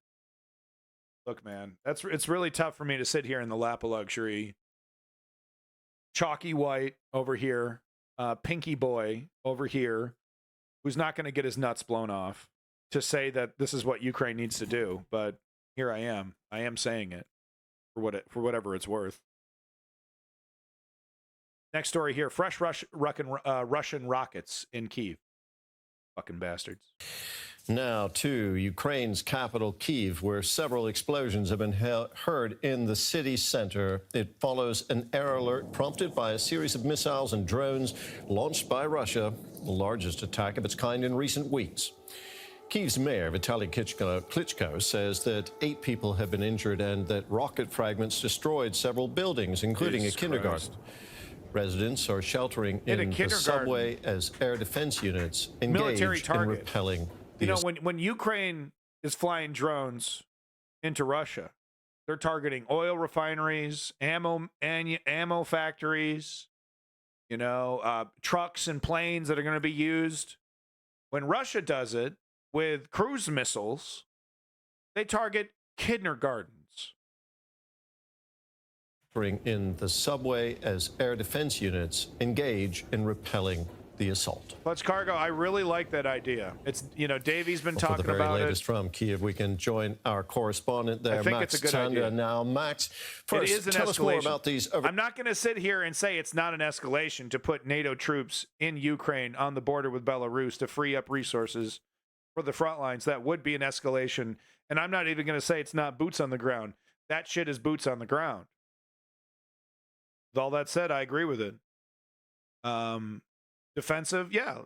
look, man, it's really tough for me to sit here in the lap of luxury. Chalky White over here, Pinky Boy over here, who's not going to get his nuts blown off, to say that this is what Ukraine needs to do. But here I am saying it for whatever it's worth. Next story here. Fresh Russian rockets in Kyiv. Fucking bastards. Now to Ukraine's capital, Kyiv, where several explosions have been heard in the city center. It follows an air alert prompted by a series of missiles and drones launched by Russia, the largest attack of its kind in recent weeks. Kyiv's mayor, Vitaly Klitschko, says that 8 people have been injured and that rocket fragments destroyed several buildings, including a kindergarten. Residents are sheltering in the subway as air defense units engage in repelling You know, when Ukraine is flying drones into Russia, they're targeting oil refineries, ammo factories, you know, trucks and planes that are going to be used. When Russia does it with cruise missiles, they target kindergartens. In the subway as air defense units engage in repelling the assault. Let's cargo. I really like that idea. It's, you know, Davey's been talking about it. For the very latest from Kiev, we can join our correspondent there, Max Tanda. Now, Max, first, tell us more about these. I'm not going to sit here and say it's not an escalation to put NATO troops in Ukraine on the border with Belarus to free up resources for the front lines. That would be an escalation. And I'm not even going to say it's not boots on the ground. That shit is boots on the ground. With all that said, I agree with it. Defensive, yeah.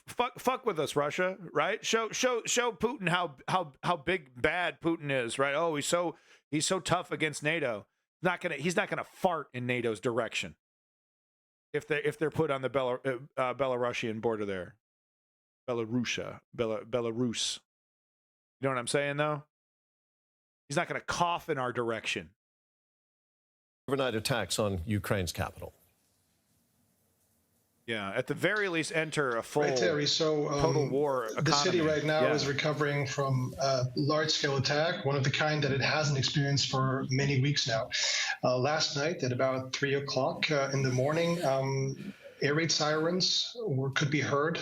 Fuck with us, Russia, right? Show Putin how big bad Putin is, right? Oh, he's so tough against NATO. He's not gonna fart in NATO's direction if they're put on the Belarusian border there. Belarus. You know what I'm saying, though? He's not gonna cough in our direction. Overnight attacks on Ukraine's capital. Yeah, at the very least, enter a full Terry. So, total war economy. The city right now is recovering from a large-scale attack, one of the kind that it hasn't experienced for many weeks now. Last night, at about 3 o'clock in the morning, air raid sirens could be heard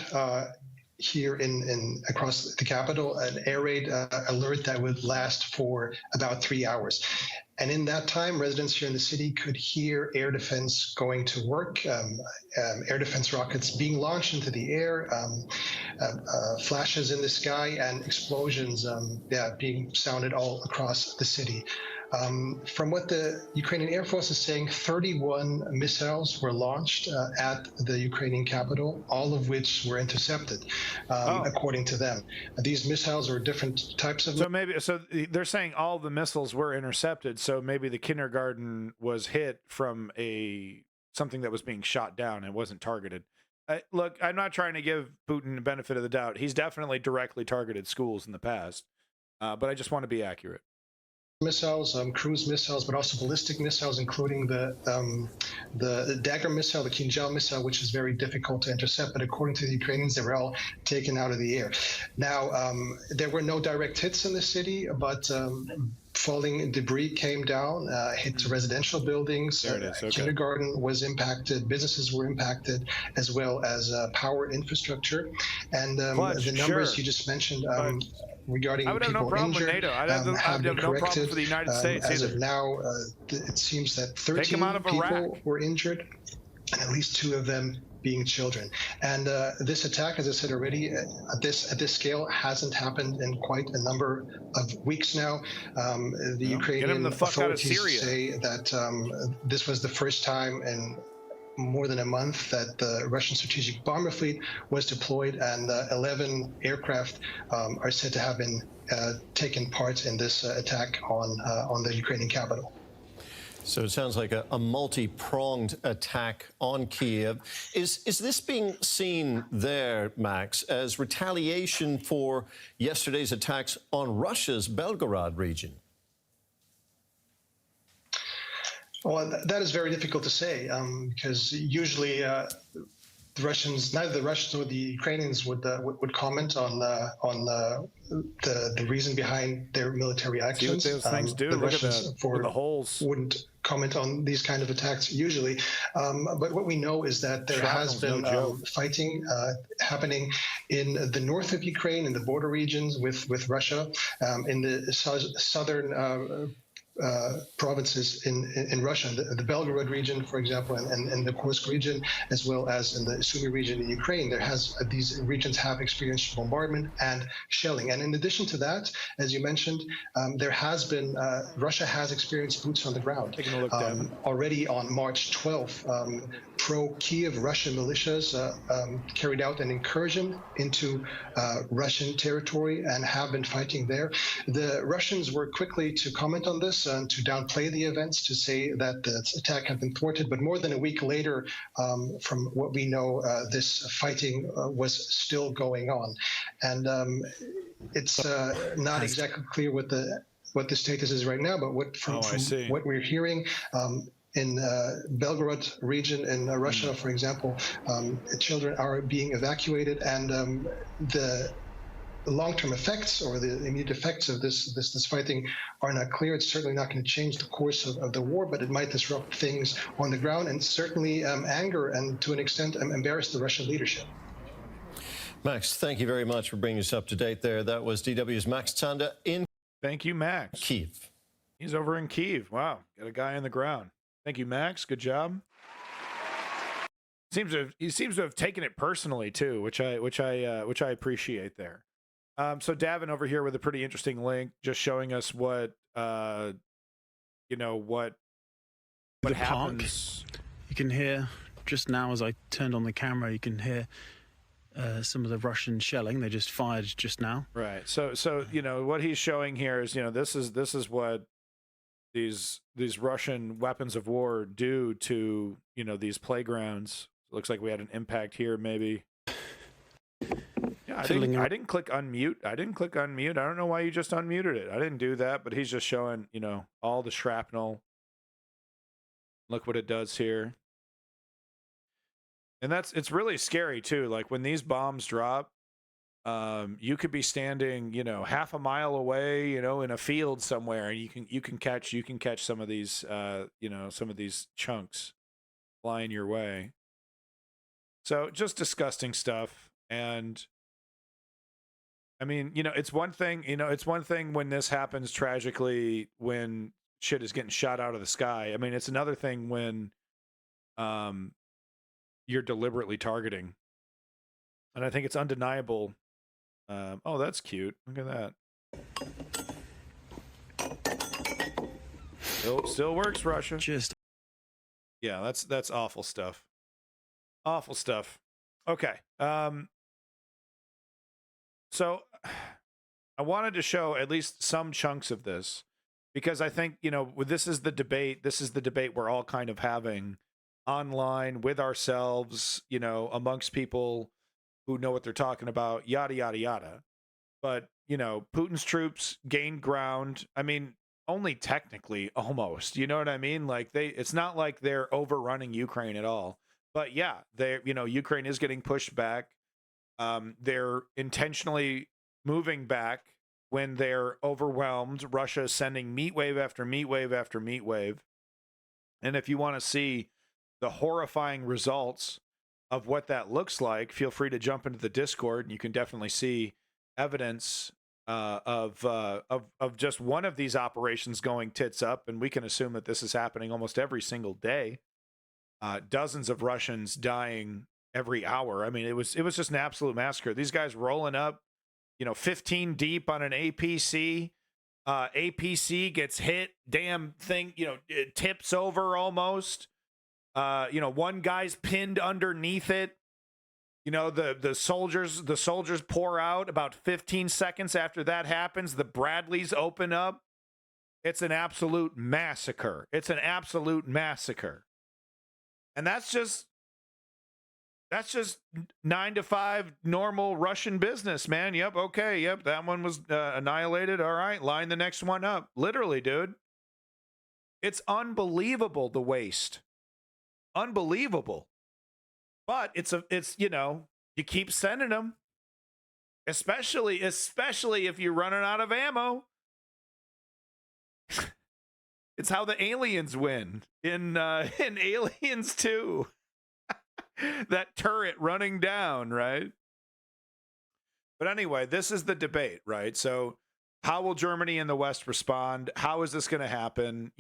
here in across the capital. An air raid alert that would last for about 3 hours. And in that time, residents here in the city could hear air defense going to work, air defense rockets being launched into the air, flashes in the sky, and explosions being sounded all across the city. From what the Ukrainian Air Force is saying, 31 missiles were launched at the Ukrainian capital, all of which were intercepted, according to them. These missiles are different types of. So they're saying all the missiles were intercepted. So maybe the kindergarten was hit from something that was being shot down and wasn't targeted. Look, I'm not trying to give Putin the benefit of the doubt. He's definitely directly targeted schools in the past, but I just want to be accurate. Missiles, cruise missiles, but also ballistic missiles, including the Dagger missile, the Kinjal missile, which is very difficult to intercept. But according to the Ukrainians, they were all taken out of the air. Now, there were no direct hits in the city, but falling debris came down, hit residential buildings. Kindergarten was impacted, businesses were impacted, as well as power infrastructure. And the numbers you just mentioned regarding I would have people no problem injured with NATO. I'd have no problem for the United States as either. of now, it seems that 13 people were injured, and at least 2 of them being children. And this attack, as I said already, at this scale hasn't happened in quite a number of weeks now. The Ukrainian authorities say that this was the first time in more than a month that the Russian strategic bomber fleet was deployed, and 11 aircraft are said to have been taken part in this attack on the Ukrainian capital. So it sounds like a multi-pronged attack on Kiev. Is this being seen there, Max, as retaliation for yesterday's attacks on Russia's Belgorod region? Well, that is very difficult to say because usually the Russians, neither the Russians or the Ukrainians would comment on the reason behind their military actions. See what those things do. The Look Russians at the holes. Wouldn't comment on these kind of attacks usually. But what we know is that there has been fighting happening in the north of Ukraine, in the border regions with Russia, in the southern provinces in Russia, the Belgorod region, for example, and the Kursk region, as well as in the Sumy region in Ukraine. These regions have experienced bombardment and shelling. And in addition to that, as you mentioned, there has been, Russia has experienced boots on the ground. Taking a look, already on March 12th, pro-Kiev Russian militias carried out an incursion into Russian territory and have been fighting there. The Russians were quickly to comment on this. to downplay the events, to say that the attack had been thwarted. But more than a week later, from what we know, this fighting was still going on. And it's not exactly clear what the status is right now, but from what we're hearing, in Belgorod region in Russia, for example, children are being evacuated, and the long-term effects or the immediate effects of this fighting are not clear. It's certainly not going to change the course of the war, but it might disrupt things on the ground and certainly anger and, to an extent, embarrass the Russian leadership. Max, thank you very much for bringing us up to date there. That was DW's Max Tanda in Thank you, Max. Kyiv. He's over in Kyiv. Wow, got a guy on the ground. Thank you, Max. Good job. He seems to have taken it personally too, which I appreciate there. So Davin over here with a pretty interesting link, just showing us what what happens. Park, you can hear just now as I turned on the camera, you can hear some of the Russian shelling. They just fired just now. Right. So what he's showing here is this is what these Russian weapons of war do to these playgrounds. It looks like we had an impact here, maybe. Yeah, I didn't click unmute. I don't know why you just unmuted it. I didn't do that, but he's just showing all the shrapnel. Look what it does here. And it's really scary too. Like when these bombs drop, you could be standing, half a mile away, in a field somewhere, and you can catch some of these, some of these chunks flying your way. So just disgusting stuff. And I mean, it's one thing, when this happens tragically, when shit is getting shot out of the sky. I mean, it's another thing when, you're deliberately targeting. And I think it's undeniable. Oh, that's cute. Look at that. Still works, Russia. Yeah, that's awful stuff. Awful stuff. Okay. So I wanted to show at least some chunks of this, because I think, this is the debate we're all kind of having online with ourselves, amongst people who know what they're talking about, yada, yada, yada. But, Putin's troops gained ground. I mean, only technically, almost, you know what I mean? Like it's not like they're overrunning Ukraine at all. But yeah, Ukraine is getting pushed back. They're intentionally moving back when they're overwhelmed. Russia is sending meat wave after meat wave after meat wave. And if you want to see the horrifying results of what that looks like, feel free to jump into the Discord, and you can definitely see evidence of just one of these operations going tits up. And we can assume that this is happening almost every single day. Dozens of Russians dying every hour. I mean, it was just an absolute massacre. These guys rolling up, 15 deep on an APC. APC gets hit, damn thing, it tips over almost. One guy's pinned underneath it. The soldiers pour out. About 15 seconds after that happens, the Bradleys open up. It's an absolute massacre. And that's just 9 to 5 normal Russian business, man. Yep. Okay. Yep. That one was annihilated. All right. Line the next one up. Literally, dude. It's unbelievable, the waste. Unbelievable. But it's you keep sending them, especially if you're running out of ammo. It's how the aliens win in Aliens 2. That turret running down, right? But anyway, this is the debate, right? So how will Germany and the West respond? How is this going to happen?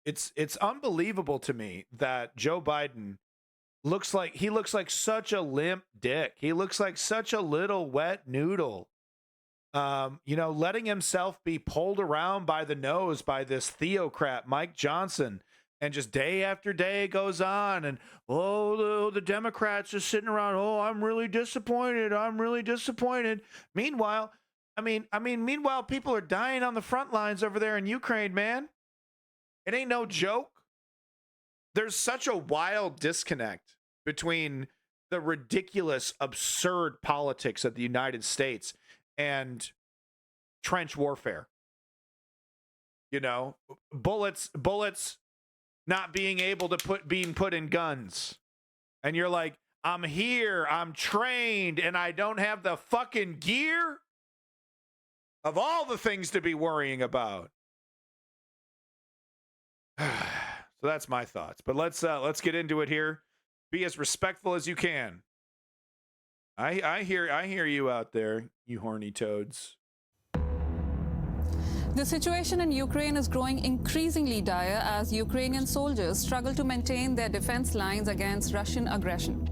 It's unbelievable to me that Joe Biden looks like such a limp dick. He looks like such a little wet noodle. Letting himself be pulled around by the nose by this theocrat, Mike Johnson, and just day after day goes on, and the Democrats are sitting around, I'm really disappointed. Meanwhile, meanwhile, people are dying on the front lines over there in Ukraine, man. It ain't no joke. There's such a wild disconnect between the ridiculous, absurd politics of the United States and trench warfare. You know, bullets not being able to being put in guns. And you're like, I'm here, I'm trained, and I don't have the fucking gear? Of all the things to be worrying about. So that's my thoughts. But let's get into it here. Be as respectful as you can. I hear you out there, you horny toads. The situation in Ukraine is growing increasingly dire as Ukrainian soldiers struggle to maintain their defense lines against Russian aggression.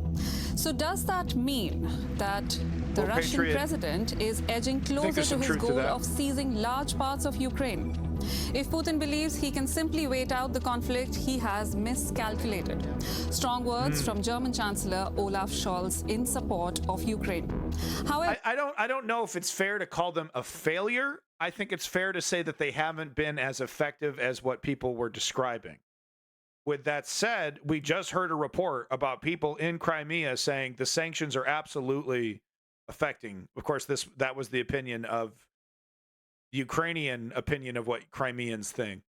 So does that mean that the Russian president is edging closer to his goal of seizing large parts of Ukraine? If Putin believes he can simply wait out the conflict, he has miscalculated. Strong words from German Chancellor Olaf Scholz in support of Ukraine. However, I don't know if it's fair to call them a failure. I think it's fair to say that they haven't been as effective as what people were describing. With that said, we just heard a report about people in Crimea saying the sanctions are absolutely affecting. Of course, that was the opinion of the Ukrainian opinion of what Crimeans think.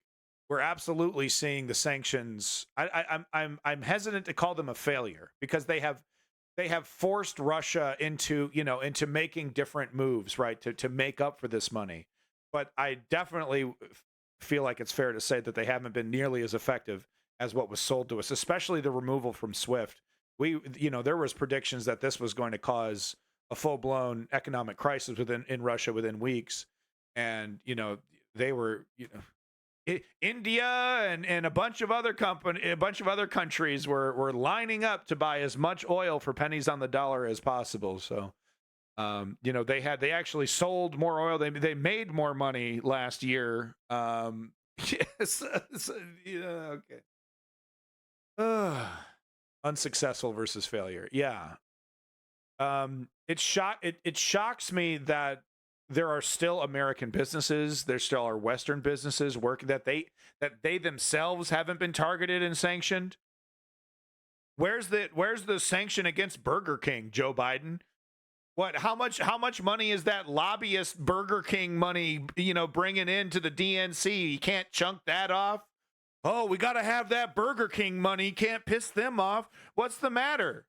We're absolutely seeing the sanctions. I'm hesitant to call them a failure because they have forced Russia into making different moves, right, to make up for this money. But I definitely feel like it's fair to say that they haven't been nearly as effective as what was sold to us, especially the removal from SWIFT. There was predictions that this was going to cause a full-blown economic crisis in Russia within weeks. And, they were, India and a bunch of other countries were lining up to buy as much oil for pennies on the dollar as possible. So, they actually sold more oil. They made more money last year. Yes. Okay. Unsuccessful versus failure. Yeah. It shocks me that there are still American businesses, there still are Western businesses working that they themselves haven't been targeted and sanctioned. Where's the sanction against Burger King, Joe Biden? What? How much money is that lobbyist Burger King money, bringing into the DNC? You can't chunk that off. Oh, we got to have that Burger King money. Can't piss them off. What's the matter?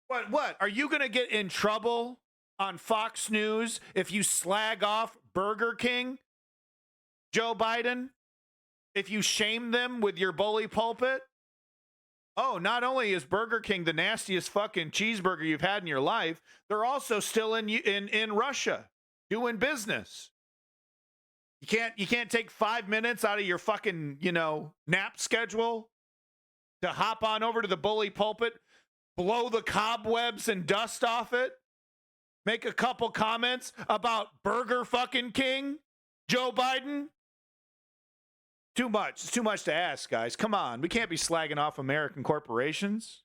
What? Are you going to get in trouble on Fox News if you slag off Burger King, Joe Biden? If you shame them with your bully pulpit? Oh, not only is Burger King the nastiest fucking cheeseburger you've had in your life, they're also still in Russia doing business. You can't take 5 minutes out of your fucking, nap schedule to hop on over to the bully pulpit, blow the cobwebs and dust off it, make a couple comments about Burger fucking King, Joe Biden. Too much. It's too much to ask, guys. Come on. We can't be slagging off American corporations.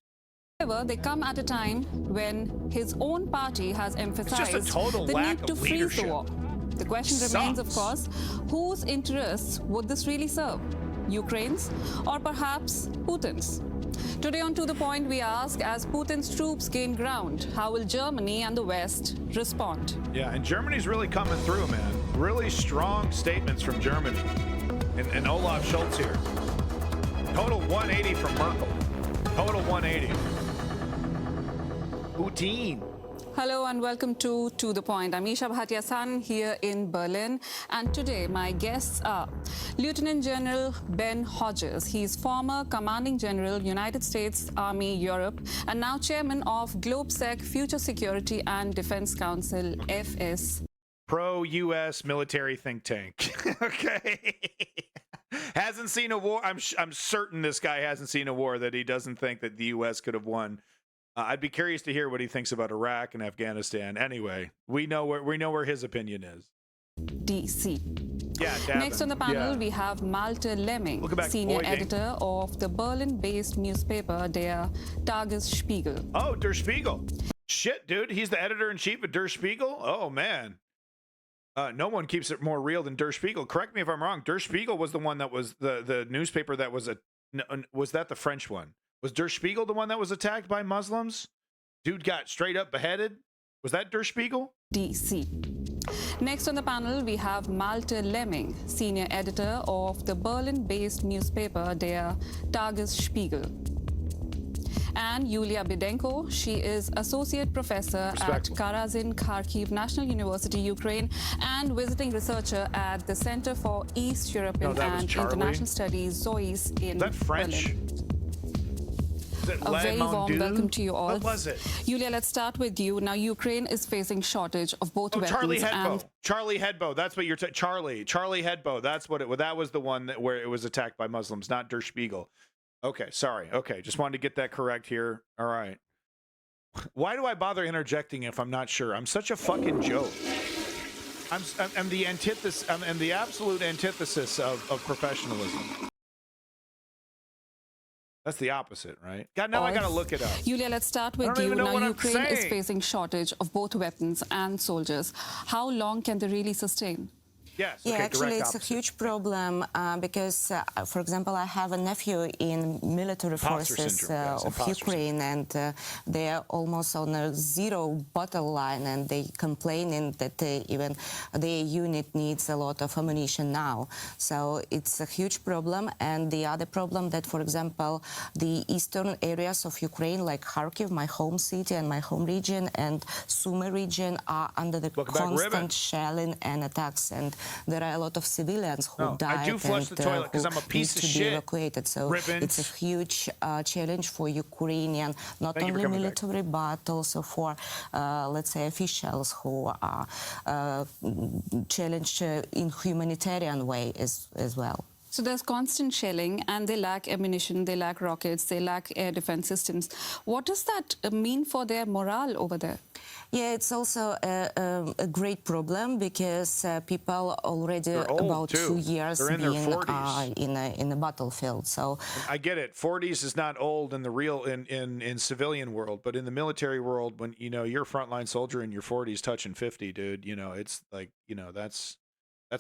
However, they come at a time when his own party has emphasized the need to freeze the war. The question remains, of course, whose interests would this really serve? Ukraine's or perhaps Putin's? Today on To The Point, we ask, as Putin's troops gain ground, how will Germany and the West respond? Yeah, and Germany's really coming through, man. Really strong statements from Germany. And Olaf Scholz here. Total 180 from Merkel. Total 180. Putin. Hello and welcome to The Point. I'm Isha Bhatia-San here in Berlin. And today my guests are Lieutenant General Ben Hodges. He's former Commanding General, United States Army Europe, and now Chairman of GlobeSec Future Security and Defense Council, FS. Pro-U.S. military think tank. Okay. Hasn't seen a war. I'm certain this guy hasn't seen a war that he doesn't think that the U.S. could have won. I'd be curious to hear what he thinks about Iraq and Afghanistan. Anyway, we know where his opinion is. DC. Yeah, Davin. Next on the panel, we have Malte Lemming, senior editor of the Berlin-based newspaper Der Tagesspiegel. Oh, Der Spiegel. Shit, dude. He's the editor-in-chief of Der Spiegel? Oh, man. No one keeps it more real than Der Spiegel. Correct me if I'm wrong. Der Spiegel was the one that was the newspaper that was was that the French one? Was Der Spiegel the one that was attacked by Muslims? Dude got straight up beheaded. Was that Der Spiegel? DC. Next on the panel, we have Malte Lemming, senior editor of the Berlin-based newspaper Der Tagesspiegel. And Yulia Bidenko, she is associate professor at Karazin Kharkiv National University, Ukraine, and visiting researcher at the Center for East European and International Studies, ZOIS, in French? Berlin. A very warm welcome to you all. What was it? Yulia, let's start with you. Now, Ukraine is facing shortage of both weapons. Charlie Hebdo. Charlie Hebdo. That's what you're. Charlie Hebdo. That's what it. That was the one where it was attacked by Muslims, not Der Spiegel. Okay, sorry. Okay, just wanted to get that correct here. All right. Why do I bother interjecting if I'm not sure? I'm such a fucking joke. I'm the antithesis. I'm the absolute antithesis of professionalism. That's the opposite, right? God, now I gotta look it up. Yulia, let's start with you. Now, Ukraine is facing shortage of both weapons and soldiers. How long can they really sustain? Yes. Yeah, actually, it's a huge problem because, for example, I have a nephew in military forces of Ukraine, and they are almost on a zero battle line, and they complaining that even their unit needs a lot of ammunition now. So it's a huge problem. And the other problem that, for example, the eastern areas of Ukraine, like Kharkiv, my home city and my home region, and Sumy region, are under the constant shelling and attacks. And there are a lot of civilians who died I do flush the toilet because I'm a piece of shit. Be evacuated. So it's a huge challenge for Ukrainian, not only military, but also for, let's say, officials who are challenged in humanitarian way as well. So there's constant shelling, and they lack ammunition, they lack rockets, they lack air defense systems. What does that mean for their morale over there? Yeah, it's also a great problem because people already about 2 years being in the battlefield. So I get it. 40s is not old in the real in civilian world, but in the military world, when you're a frontline soldier in your 40s touching 50, dude, it's like that's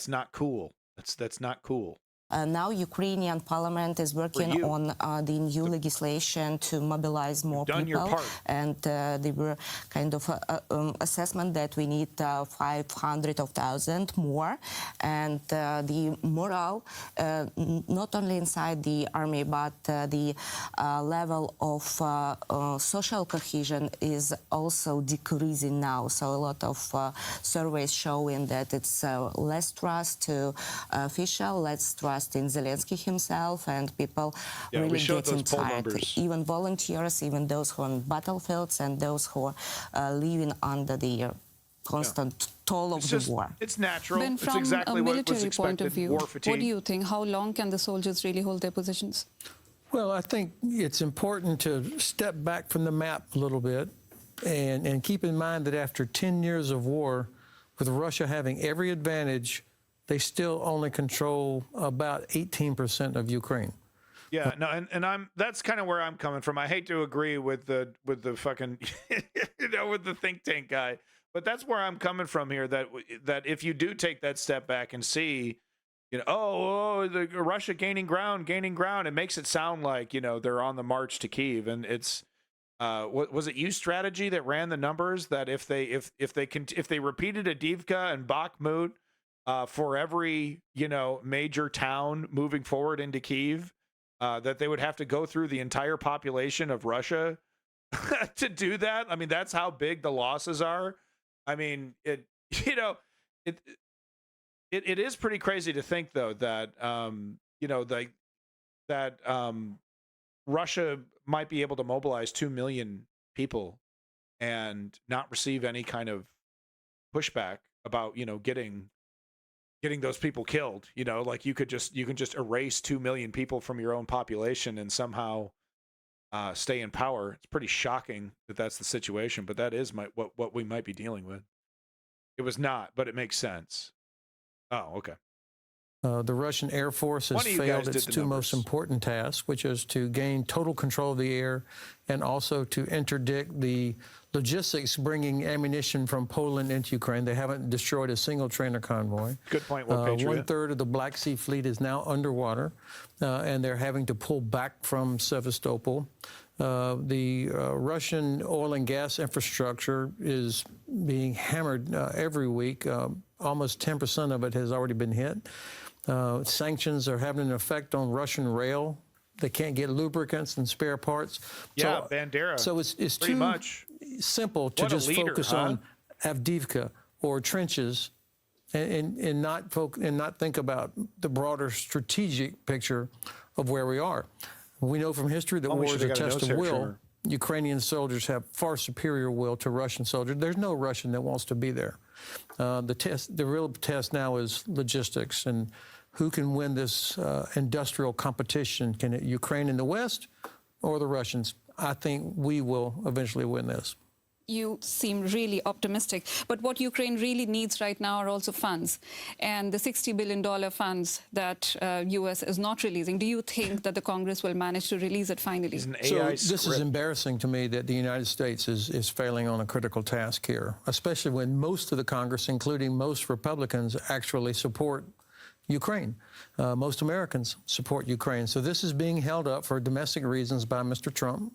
not cool. That's not cool. Now Ukrainian parliament is working on the new legislation to mobilize more people, and they were kind of assessment that we need 500,000 more, and the morale not only inside the army but the level of social cohesion is also decreasing now. So a lot of surveys showing that it's less trust to official, less trust in Zelensky himself, and people really getting tired. Even volunteers, even those who are on battlefields, and those who are living under the constant toll of the war. It's natural. Ben, from exactly a military point of view, what do you think? How long can the soldiers really hold their positions? Well, I think it's important to step back from the map a little bit and keep in mind that after 10 years of war, with Russia having every advantage, they still only control about 18% of Ukraine. Yeah, no, and that's kind of where I'm coming from. I hate to agree with the fucking with the think tank guy, but that's where I'm coming from here. That if you do take that step back and see, the Russia gaining ground, it makes it sound like they're on the march to Kyiv, and it's was it U-Strategy that ran the numbers that if they repeated Avdiivka and Bakhmut for every major town moving forward into Kyiv, that they would have to go through the entire population of Russia to do that. I mean, that's how big the losses are. I mean, it is pretty crazy to think though that Russia might be able to mobilize 2 million people and not receive any kind of pushback about getting those people killed. Like you can just erase 2 million people from your own population and somehow stay in power. It's pretty shocking that that's the situation, but that is what we might be dealing with. It was not, but it makes sense. Oh, okay. The Russian Air Force has failed its two most important tasks, which is to gain total control of the air and also to interdict the logistics bringing ammunition from Poland into Ukraine. They haven't destroyed a single train or convoy. Good point, War Patriot. 1/3 of the Black Sea Fleet is now underwater, and they're having to pull back from Sevastopol. The Russian oil and gas infrastructure is being hammered every week. Almost 10% of it has already been hit. Sanctions are having an effect on Russian rail. They can't get lubricants and spare parts. Yeah, so, Bandera. So it's too simple to just focus on Avdiivka or trenches and not think about the broader strategic picture of where we are. We know from history that war is a test of will. Ukrainian soldiers have far superior will to Russian soldiers. There's no Russian that wants to be there. The real test now is logistics and who can win this industrial competition. Can it Ukraine in the West or the Russians? I think we will eventually win this. You seem really optimistic, but what Ukraine really needs right now are also funds. And the $60 billion funds that U.S. is not releasing, do you think that the Congress will manage to release it finally? So this is embarrassing to me that the United States is failing on a critical task here, especially when most of the Congress, including most Republicans, actually support Ukraine. Most Americans support Ukraine. So this is being held up for domestic reasons by Mr. Trump,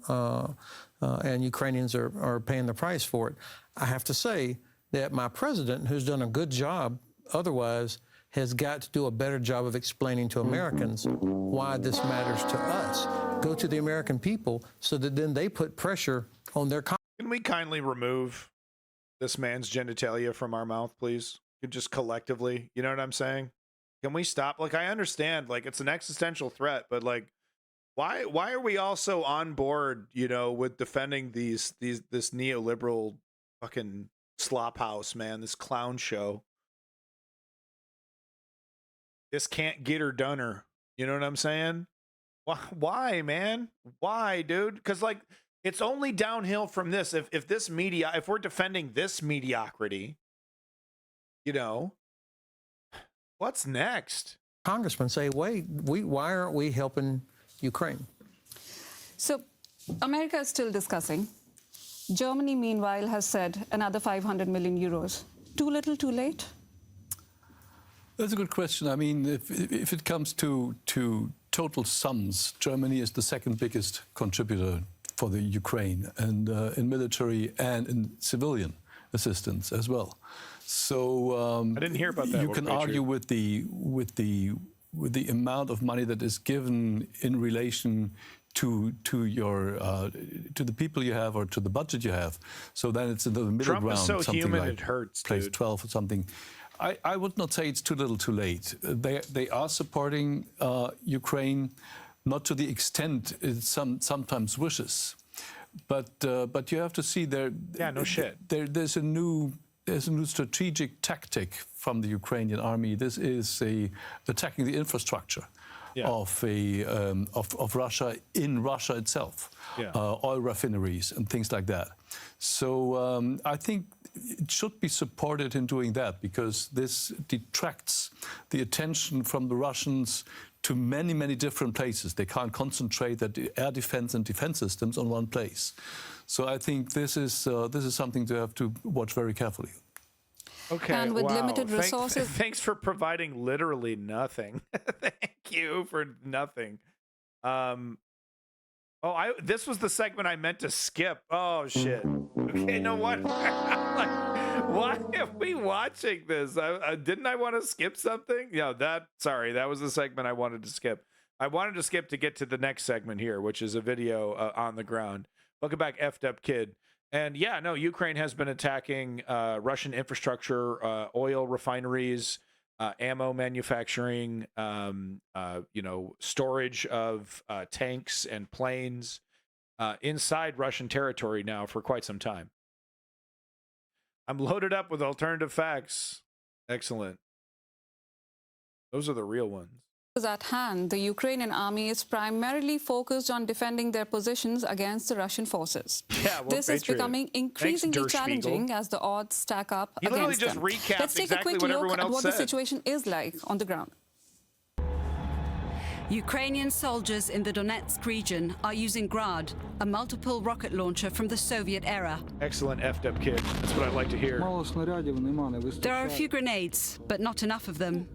and Ukrainians are paying the price for it. I have to say that my president, who's done a good job otherwise, has got to do a better job of explaining to Americans why this matters to us. Go to the American people so that then they put pressure on their... Can we kindly remove this man's genitalia from our mouth, please? Just collectively, you know what I'm saying? Can we stop? Like, I understand, like, it's an existential threat, but, like, why are we also on board, you know, with defending this neoliberal fucking slop house, man, this clown show? This can't get her done her. You know what I'm saying? Why, man? Why, dude? Because, like, it's only downhill from this. If we're defending this mediocrity, you know, what's next? Congressmen say, wait, why aren't we helping Ukraine? So America is still discussing. Germany, meanwhile, has said another 500 million euros. Too little, too late? That's a good question. I mean, if it comes to total sums, Germany is the second biggest contributor for the Ukraine, and in military and in civilian assistance as well. So I didn't hear about that. You can argue with the amount of money that is given in relation to the people you have or to the budget you have. So then it's in the middle Trump ground. Is so something human, like it hurts. place dude. 12 or something. I would not say it's too little, too late. They are supporting Ukraine, not to the extent it sometimes wishes, but you have to see there. Yeah, no shit. There's a new strategic tactic from the Ukrainian army. This is attacking the infrastructure of Russia in Russia itself, oil refineries and things like that. So I think it should be supported in doing that, because this detracts the attention from the Russians to many, many different places. They can't concentrate their air defense and defense systems on one place. So I think this is something to have to watch very carefully. Okay, and with limited resources. Thanks for providing literally nothing. Thank you for nothing. This was the segment I meant to skip. Oh shit. Okay, you know what? Why are we watching this? Didn't I want to skip something? Yeah, sorry, that was the segment I wanted to skip. I wanted to skip to get to the next segment here, which is a video on the ground. Welcome back, F'd Up Kid. And yeah, no, Ukraine has been attacking Russian infrastructure, oil refineries, ammo manufacturing, storage of tanks and planes inside Russian territory now for quite some time. I'm loaded up with alternative facts. Excellent. Those are the real ones. At hand, the Ukrainian army is primarily focused on defending their positions against the Russian forces. Yeah, well, this is becoming increasingly challenging as the odds stack up against them. Let's take a quick look at what the situation is like on the ground. Ukrainian soldiers in the Donetsk region are using Grad, a multiple rocket launcher from the Soviet era. Excellent effed up kid. That's what I'd like to hear. There are a few grenades, but not enough of them.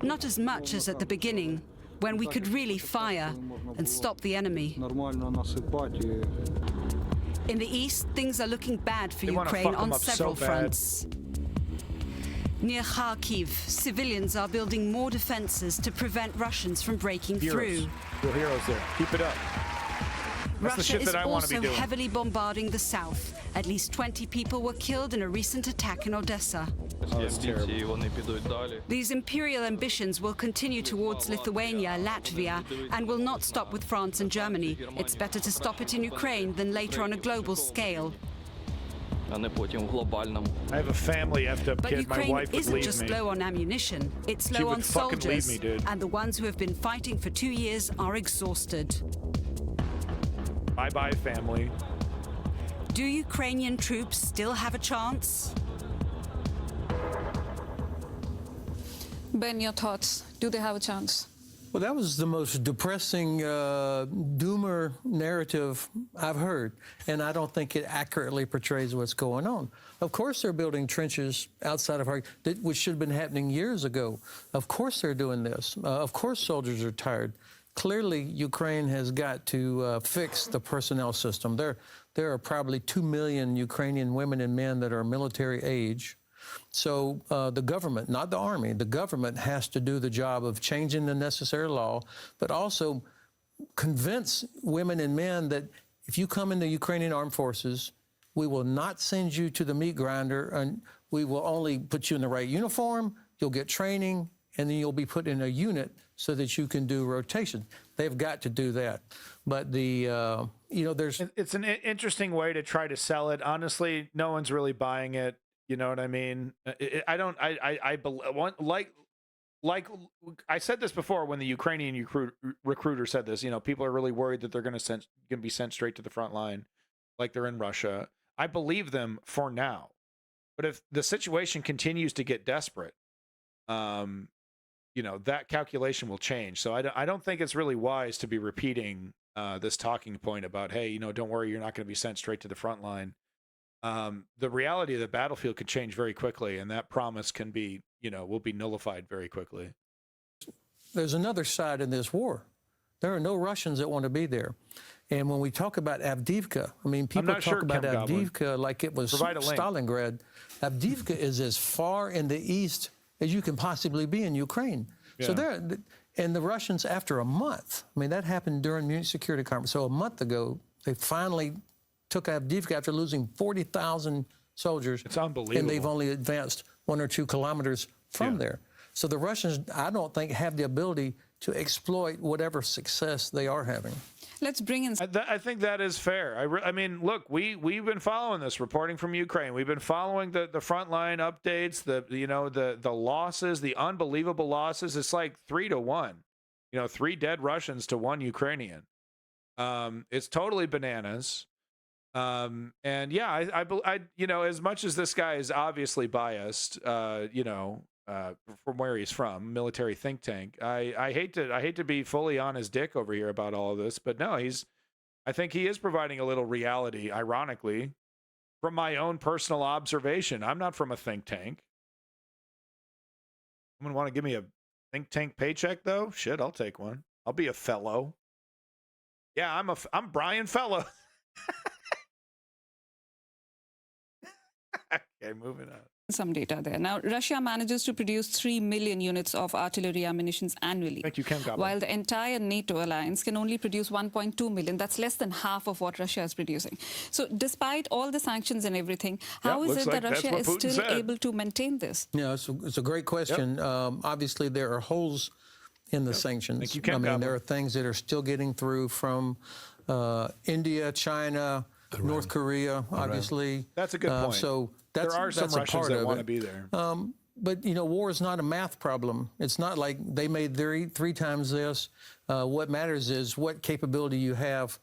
Not as much as at the beginning, when we could really fire and stop the enemy. In the east, things are looking bad for Ukraine on several fronts. Near Kharkiv, civilians are building more defenses to prevent Russians from breaking through. Real heroes there. Keep it up. That's Russia is also heavily bombarding the south. At least 20 people were killed in a recent attack in Odessa. Oh, that's terrible. These imperial ambitions will continue towards Lithuania, Latvia, and will not stop with France and Germany. It's better to stop it in Ukraine than later on a global scale. I have a family effed up but kid. Ukraine My wife would isn't leave just me. low on ammunition, it's She low would on fucking soldiers. leave me, dude. And the ones who have been fighting for 2 years are exhausted. Bye-bye, family. Do Ukrainian troops still have a chance? Ben, your thoughts? Do they have a chance? Well, that was the most depressing doomer narrative I've heard, and I don't think it accurately portrays what's going on. Of course they're building trenches outside of Kharkiv, which should have been happening years ago. Of course they're doing this. Of course soldiers are tired. Clearly, Ukraine has got to fix the personnel system. There are probably 2 million Ukrainian women and men that are military age. So the government, not the army, the government has to do the job of changing the necessary law, but also convince women and men that if you come into Ukrainian armed forces, we will not send you to the meat grinder, and we will only put you in the right uniform, you'll get training, and then you'll be put in a unit so that you can do rotation. They've got to do that. But the, there's... It's an interesting way to try to sell it. Honestly, no one's really buying it. You know what I mean? Like I said this before when the Ukrainian recruiter said this, people are really worried that they're going to be sent straight to the front line like they're in Russia. I believe them for now. But if the situation continues to get desperate, that calculation will change. So I don't think it's really wise to be repeating this talking point about, hey, don't worry, you're not going to be sent straight to the front line. The reality of the battlefield could change very quickly, and that promise can be, will be nullified very quickly. There's another side in this war. There are no Russians that want to be there. And when we talk about Avdiivka, I mean, people talk about Avdiivka like it was Stalingrad. Avdiivka is as far in the east as you can possibly be in Ukraine. Yeah. So and the Russians, after a month, I mean, that happened during Munich Security Conference. So a month ago, they finally took Avdiivka after losing 40,000 soldiers. It's unbelievable. And they've only advanced 1 or 2 kilometers from there. So the Russians, I don't think, have the ability to exploit whatever success they are having. Let's bring in... I think that is fair. I mean, look, we've been following this, reporting from Ukraine. We've been following the frontline updates, the losses, the unbelievable losses. It's like 3 to 1. 3 dead Russians to 1 Ukrainian. It's totally bananas. And yeah, I as much as this guy is obviously biased, from where he's from, military think tank, I hate to be fully on his dick over here about all of this, but no, I think he is providing a little reality, ironically, from my own personal observation. I'm not from a think tank. Someone want to give me a think tank paycheck though? Shit, I'll take one. I'll be a fellow. Yeah, I'm Brian Fellow. Okay, moving on. Some data there. Now, Russia manages to produce 3 million units of artillery ammunition annually. Thank you, Ken Goblin. While the entire NATO alliance can only produce 1.2 million. That's less than half of what Russia is producing. So despite all the sanctions and everything, how is it that Russia is still able to maintain this? Yeah, it's a great question. Obviously, there are holes in the sanctions. Thank you, Ken Goblin. There are things that are still getting through from India, China, Iran. North Korea, obviously. That's a good point. So there are some Russians that want to be there. But, war is not a math problem. It's not like they made 3 times this. What matters is what capability you have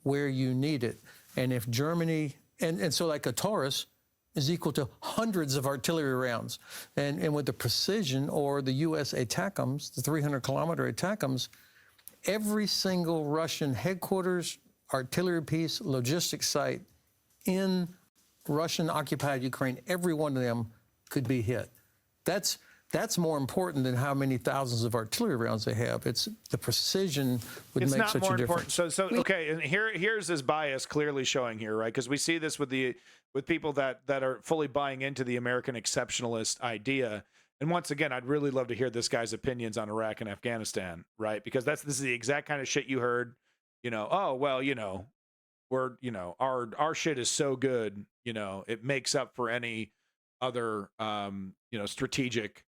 where you need it. And if Germany, and so like a Taurus is equal to hundreds of artillery rounds. And with the precision or the U.S. ATACMS, the 300-kilometer ATACMS, every single Russian headquarters, artillery piece, logistics site in Russian-occupied Ukraine, every one of them could be hit. That's more important than how many thousands of artillery rounds they have. It's the precision would make such a difference. So okay, and here's this bias clearly showing here, right? Because we see this with people that are fully buying into the American exceptionalist idea. And once again, I'd really love to hear this guy's opinions on Iraq and Afghanistan, right? Because this is the exact kind of shit you heard. Oh well, we're our shit is so good, it makes up for any other strategic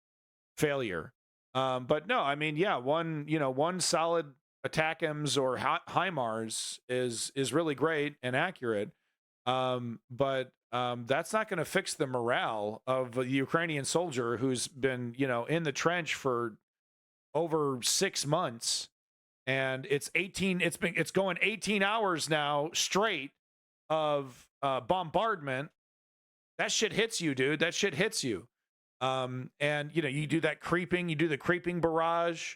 failure. But no, I mean, yeah, one solid ATACMS or HIMARS is really great and accurate. But that's not going to fix the morale of a Ukrainian soldier who's been, in the trench for over 6 months, and it's going 18 hours now straight of bombardment. That shit hits you, dude. That shit hits you. And you do the creeping barrage.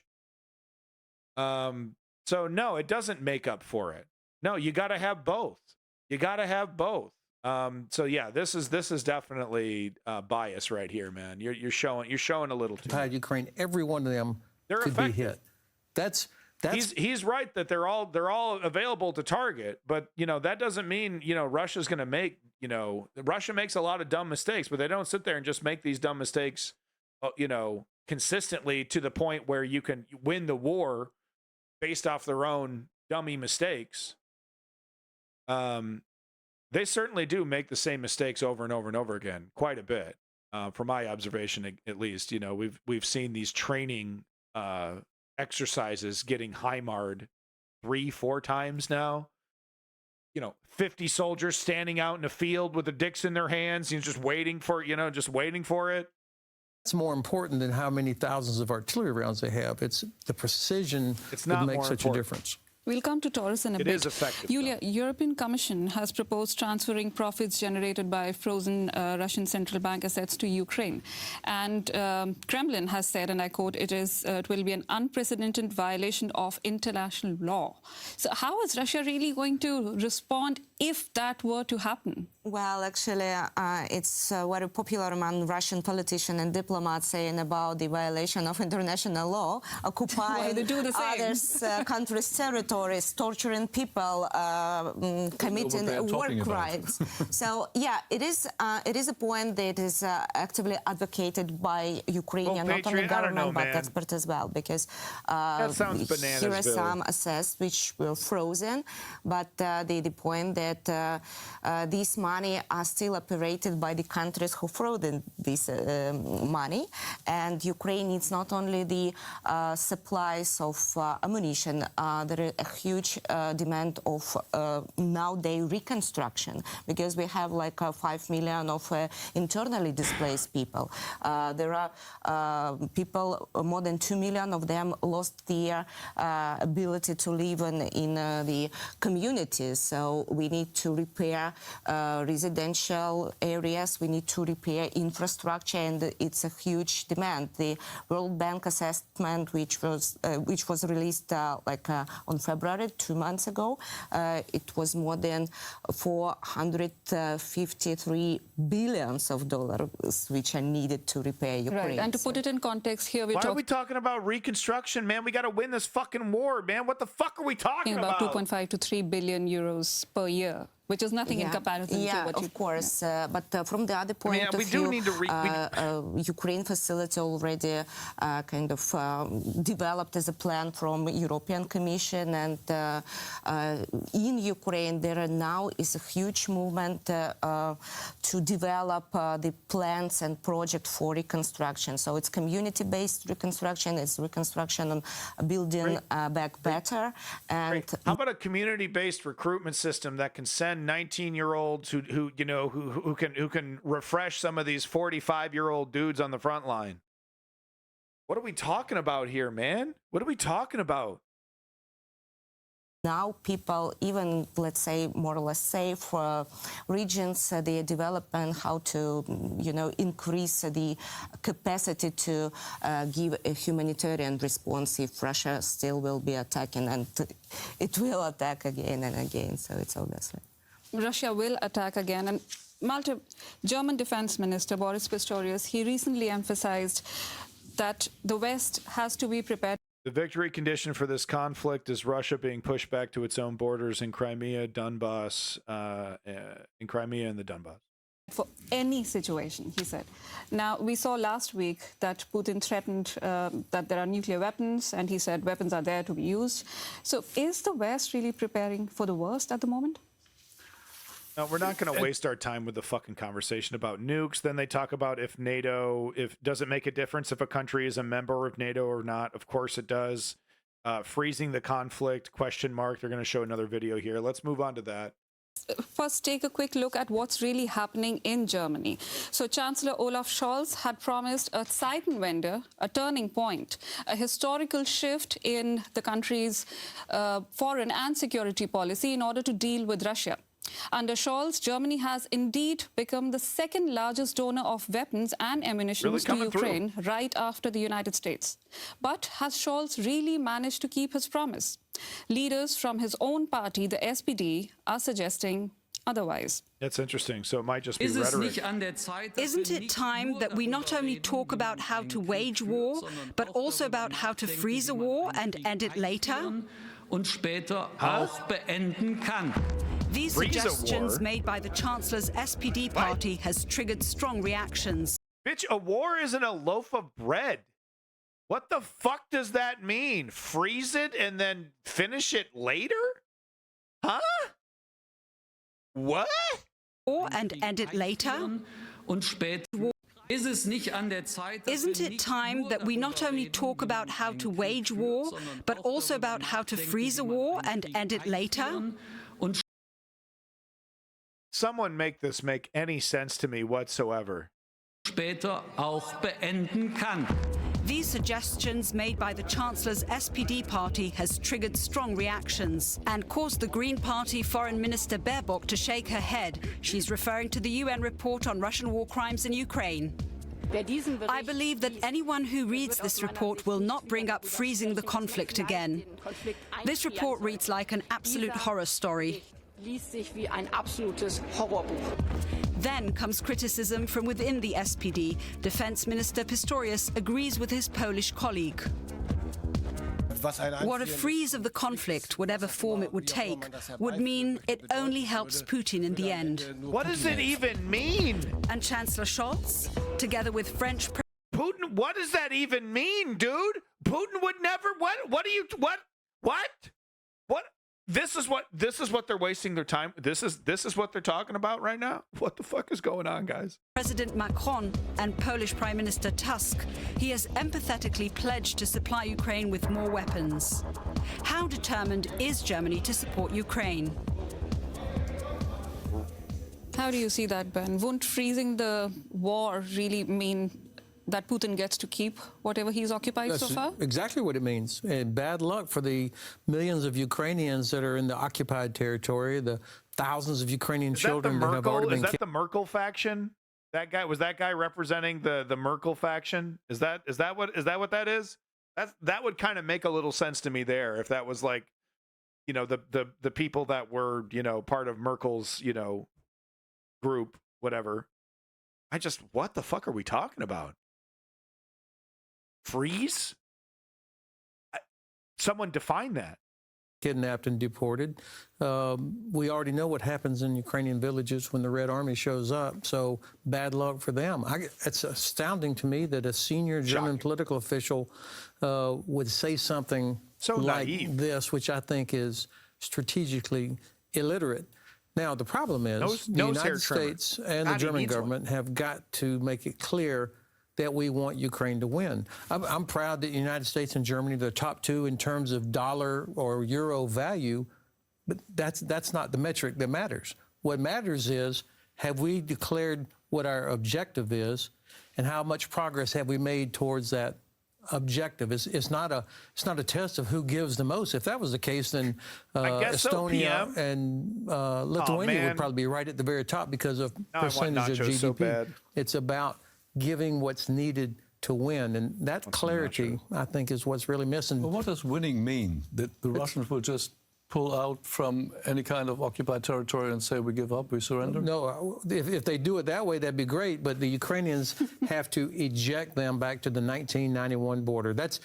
So no, it doesn't make up for it. No, you got to have both. So yeah, this is definitely bias right here, man. You're showing a little too much. Ukraine, every one of them could be hit. That's he's right that they're all available to target, but that doesn't mean Russia's going to make Russia makes a lot of dumb mistakes, but they don't sit there and just make these dumb mistakes consistently to the point where you can win the war based off their own dummy mistakes. They certainly do make the same mistakes over and over and over again, quite a bit. From my observation, at least, we've seen these training exercises getting HIMAR'd 3-4 times now. 50 soldiers standing out in a field with the dicks in their hands, just waiting for it. It's more important than how many thousands of artillery rounds they have. It's the precision that makes such a difference. We'll come to Taurus in a bit. It is effective. Yulia, European Commission has proposed transferring profits generated by frozen Russian central bank assets to Ukraine. And Kremlin has said, and I quote, it will be an unprecedented violation of international law. So how is Russia really going to respond if that were to happen? Well, actually, it's very popular among Russian politicians and diplomats saying about the violation of international law, occupying others' countries' territories, torturing people, committing war crimes. So, yeah, it is a point that is actively advocated by Ukrainian, not only government, but experts as well, because that sounds bananas, here are some assets which were frozen, but the point that these money are still operated by the countries who frozen this money, and Ukraine needs not only the supplies of ammunition, there is a huge demand of nowadays reconstruction, because we have like 5 million of internally displaced people. There are people, more than 2 million of them lost their ability to live in the communities, so we need to repair residential areas, we need to repair infrastructure, and it's a huge demand. The World Bank assessment, which was released on February, 2 months ago, it was more than $453 billion which are needed to repair Ukraine. Right, and to put it in context here, why are we talking about reconstruction, man? We got to win this fucking war, man. What the fuck are we talking about? 2.5 to 3 billion euros per year, which is nothing in comparison to what you... of course. But from the other point of view, Ukraine facility already developed as a plan from European Commission, and in Ukraine there now is a huge movement to develop the plans and project for reconstruction. So it's community-based reconstruction, it's reconstruction on building back better. And how about a community-based recruitment system that can send 19-year-olds who can refresh some of these 45-year-old dudes on the front line? What are we talking about here, man? What are we talking about? Now people, even, let's say, more or less safe regions, they are developing how to, increase the capacity to give a humanitarian response if Russia still will be attacking, and it will attack again and again, so it's obviously. Russia will attack again, and Malte, German Defense Minister Boris Pistorius, he recently emphasized that the West has to be prepared. The victory condition for this conflict is Russia being pushed back to its own borders in Crimea, Donbass, in Crimea and the Donbass. For any situation, he said. Now, we saw last week that Putin threatened that there are nuclear weapons, and he said weapons are there to be used. So is the West really preparing for the worst at the moment? No, we're not going to waste our time with the fucking conversation about nukes. Then they talk about if does it make a difference if a country is a member of NATO or not? Of course it does. Freezing the conflict, question mark. They're going to show another video here. Let's move on to that. First, take a quick look at what's really happening in Germany. So Chancellor Olaf Scholz had promised a Zeitenwende, a turning point, a historical shift in the country's foreign and security policy in order to deal with Russia. Under Scholz, Germany has indeed become the second largest donor of weapons and ammunition to Ukraine, right after the United States. But has Scholz really managed to keep his promise? Leaders from his own party, the SPD, are suggesting otherwise. That's interesting. So it might just be rhetoric. Isn't it time that we not only talk about how to wage war, but also about how to freeze a war and end it later? These suggestions made by the Chancellor's SPD party has triggered strong reactions. Bitch, a war isn't a loaf of bread. What the fuck does that mean? Freeze it and then finish it later? Huh? What? Or and end it later? Isn't it time that we not only talk about how to wage war, but also about how to freeze a war and end it later? Someone make this make any sense to me whatsoever. These suggestions made by the Chancellor's SPD party has triggered strong reactions and caused the Green Party Foreign Minister Baerbock to shake her head. She's referring to the UN report on Russian war crimes in Ukraine. I believe that anyone who reads this report will not bring up freezing the conflict again. This report reads like an absolute horror story. Then comes criticism from within the SPD. Defense Minister Pistorius agrees with his Polish colleague. What a freeze of the conflict, whatever form it would take, would mean it only helps Putin in the end. What does it even mean? And Chancellor Scholz, together with French Putin, what does that even mean, dude? Putin would never, what? This is what they're wasting their time. This is what they're talking about right now. What the fuck is going on, guys? President Macron and Polish Prime Minister Tusk, he has empathetically pledged to supply Ukraine with more weapons. How determined is Germany to support Ukraine? How do you see that, Ben? Won't freezing the war really mean that Putin gets to keep whatever he's occupied so far? Exactly what it means. And bad luck for the millions of Ukrainians that are in the occupied territory, the thousands of Ukrainian children that have already been killed. Is that the Merkel faction? That guy representing the Merkel faction? Is that what that is? That would kind of make a little sense to me there if that was like, the people that were, part of Merkel's, group, whatever. What the fuck are we talking about? Freeze? Someone define that. Kidnapped and deported. We already know what happens in Ukrainian villages when the Red Army shows up, so bad luck for them. It's astounding to me that a senior German political official would say something like this, which I think is strategically illiterate. Now, the problem is the United States and the German government have got to make it clear that we want Ukraine to win. I'm proud that the United States and Germany are the top two in terms of dollar or euro value, but that's not the metric that matters. What matters is, have we declared what our objective is, and how much progress have we made towards that objective. It's not a test of who gives the most. If that was the case, then Estonia and Lithuania would probably be right at the very top because of percentage of GDP. So it's about giving what's needed to win, and that clarity, I think, is what's really missing. But what does winning mean? That the Russians will just pull out from any kind of occupied territory and say, we give up, we surrender? No, if they do it that way, that'd be great, but the Ukrainians have to eject them back to the 1991 border. That's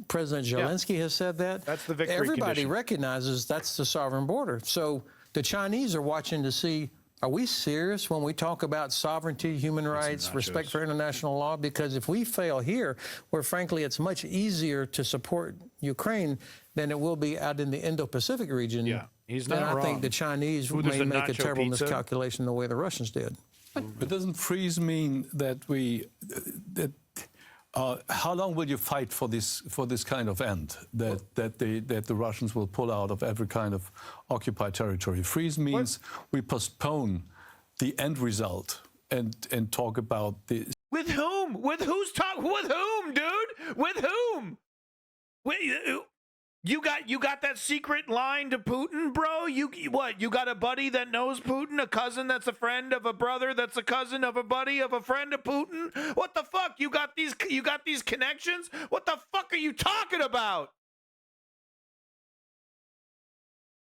President Zelensky has said that. That's the victory Everybody condition. recognizes that's the sovereign border. So the Chinese are watching to see, are we serious when we talk about sovereignty, human rights, respect for international law? Because if we fail here, where frankly it's much easier to support Ukraine than it will be out in the Indo-Pacific region, he's then not I wrong. think the Chinese may make a terrible miscalculation the way the Russians did. But doesn't freeze mean that how long will you fight for this kind of end? That the Russians will pull out of every kind of occupied territory. Freeze means we postpone the end result and talk about the. With whom? With who's talking? With whom, dude? With whom? You got that secret line to Putin, bro? You got a buddy that knows Putin, a cousin that's a friend of a brother that's a cousin of a buddy of a friend of Putin? What the fuck? You got these connections? What the fuck are you talking about?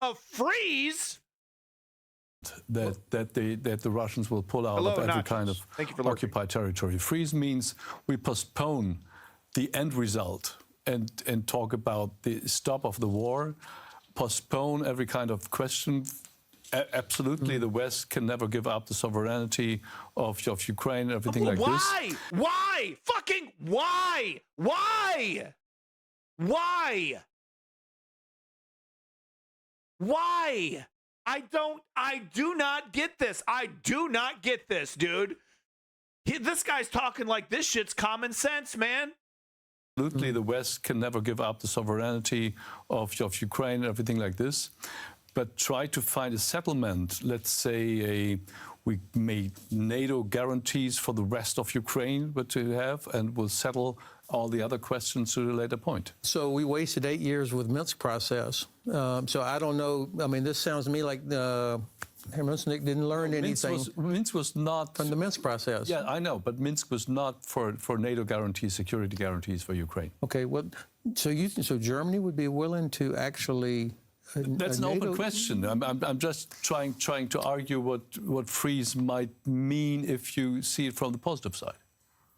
A freeze? That the Russians will pull out of every kind of occupied territory. Freeze means we postpone the end result and talk about the stop of the war, postpone every kind of question. Absolutely, the West can never give up the sovereignty of Ukraine, everything like this. Why? Fucking why? Why? Why? Why? I do not get this. I do not get this, dude. This guy's talking like this shit's common sense, man. Absolutely, the West can never give up the sovereignty of Ukraine, everything like this. But try to find a settlement. Let's say we made NATO guarantees for the rest of Ukraine, but to have, and we'll settle all the other questions at a later point. So we wasted 8 years with Minsk process. So I don't know. I mean, this sounds to me like Hermanusnik didn't learn anything. Minsk was not from the Minsk process. Yeah, I know, but Minsk was not for NATO guarantees, security guarantees for Ukraine. Okay, well, so Germany would be willing to actually. That's an open question. I'm just trying to argue what freeze might mean if you see it from the positive side.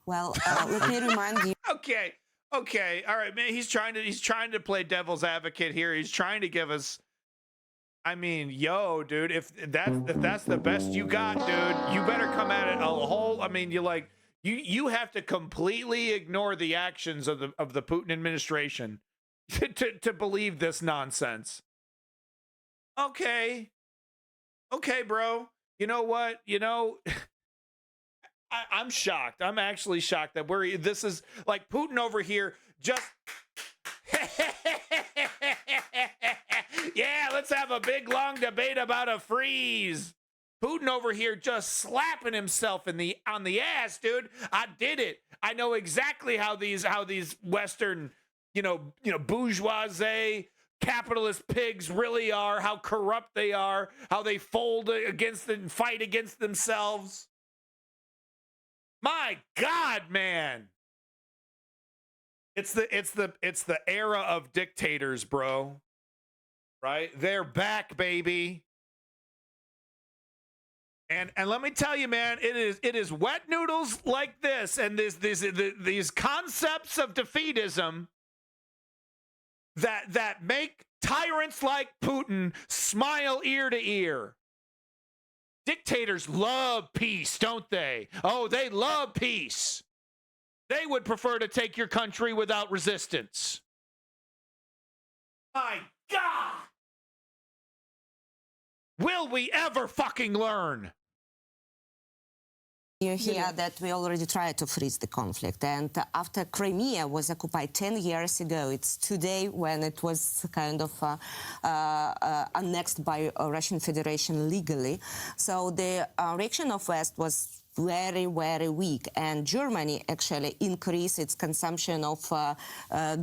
Well, let me remind you. Okay, all right, man. He's trying to play devil's advocate here. He's trying to give us. I mean, yo, dude, if that's the best you got, dude, you better come at it a whole. I mean, you have to completely ignore the actions of the Putin administration to believe this nonsense. Okay, bro. You know what? I'm shocked. I'm actually shocked that this is like Putin over here just. Yeah, let's have a big long debate about a freeze. Putin over here just slapping himself on the ass, dude. I did it. I know exactly how these Western, bourgeoisie capitalist pigs really are, how corrupt they are, how they fold against and fight against themselves. My God, man. It's the era of dictators, bro. Right? They're back, baby. And let me tell you, man, it is wet noodles like this and these concepts of defeatism that make tyrants like Putin smile ear to ear. Dictators love peace, don't they? Oh, they love peace. They would prefer to take your country without resistance. My God! Will we ever fucking learn? You hear that we already tried to freeze the conflict, and after Crimea was occupied 10 years ago, it's today when it was kind of annexed by Russian Federation legally. So the reaction of West was very, very weak. And Germany actually increased its consumption of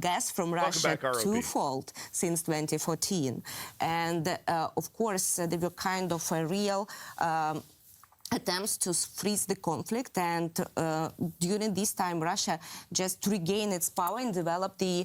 gas from Russia twofold since 2014. And of course, there were kind of a real attempts to freeze the conflict, and during this time Russia just regained its power and developed the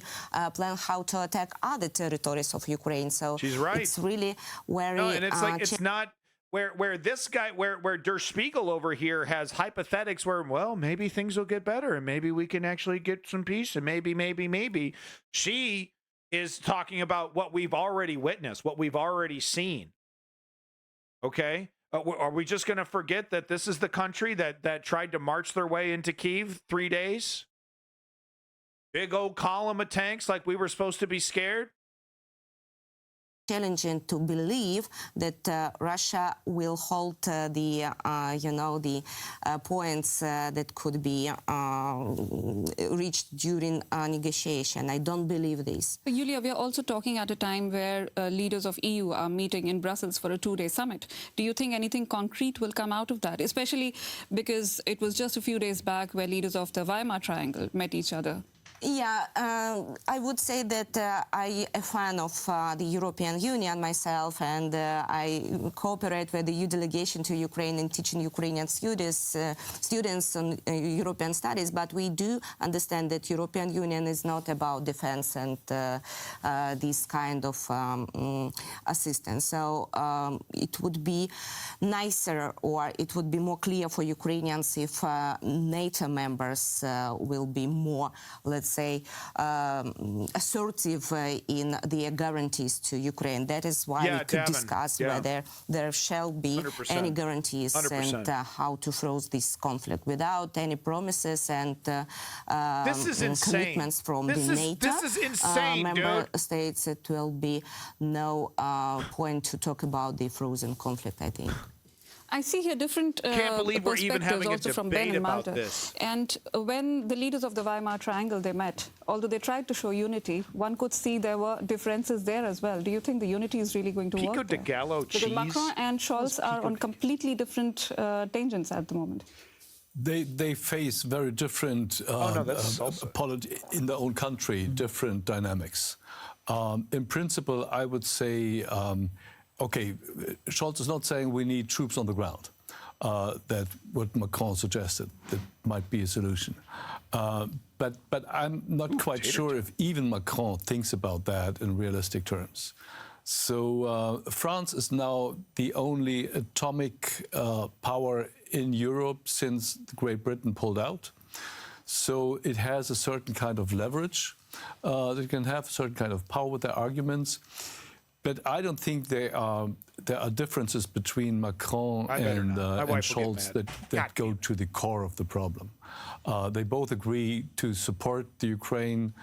plan how to attack other territories of Ukraine. So she's right. It's really very no, and it's like it's not where this guy where Der Spiegel over here has hypothetics where, well, maybe things will get better and maybe we can actually get some peace and maybe she is talking about what we've already witnessed, what we've already seen. Okay. Are we just going to forget that this is the country that tried to march their way into Kyiv 3 days? Big old column of tanks like we were supposed to be scared? Challenging to believe that Russia will hold the points that could be reached during negotiation. I don't believe this. Yulia, we are also talking at a time where leaders of EU are meeting in Brussels for a 2-day summit. Do you think anything concrete will come out of that, especially because it was just a few days back where leaders of the Weimar Triangle met each other? Yeah, I would say that I'm a fan of the European Union myself, and I cooperate with the EU delegation to Ukraine in teaching Ukrainian students on European studies. But we do understand that European Union is not about defense and this kind of assistance. So it would be nicer, or it would be more clear for Ukrainians if NATO members will be more, let's say, assertive in their guarantees to Ukraine. That is why we could discuss whether there shall be 100%. Any guarantees 100%. And how to freeze this conflict without any promises and commitments from the NATO member states. It will be no point to talk about the frozen conflict, I think. I see here different perspectives also from Ben and Malta. This. And when the leaders of the Weimar Triangle, they met, although they tried to show unity, one could see there were differences there as well. Do you think the unity is really going to work de Gallo there? Because Macron and Scholz are on completely different tangents at the moment. They face very different in their own country, different dynamics. In principle, I would say, okay, Scholz is not saying we need troops on the ground. That what Macron suggested, that might be a solution. But I'm not quite sure if even Macron thinks about that in realistic terms. So France is now the only atomic power in Europe since Great Britain pulled out. So it has a certain kind of leverage. They can have a certain kind of power with their arguments. But I don't think there are differences between Macron and Scholz that go to the core of the problem. They both agree to support the Ukraine.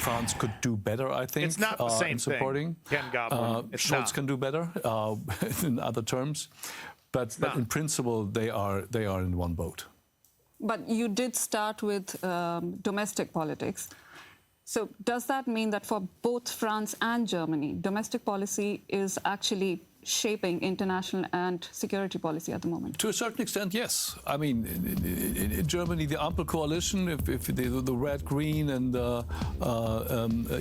France could do better, I think. It's not the same in supporting. thing. Ken Goblin. Scholz can do better in other terms, but in principle they are in one boat. But you did start with domestic politics. So does that mean that for both France and Germany, domestic policy is actually shaping international and security policy at the moment? To a certain extent, yes. I mean, in Germany, the Ampel coalition, if the red, green, and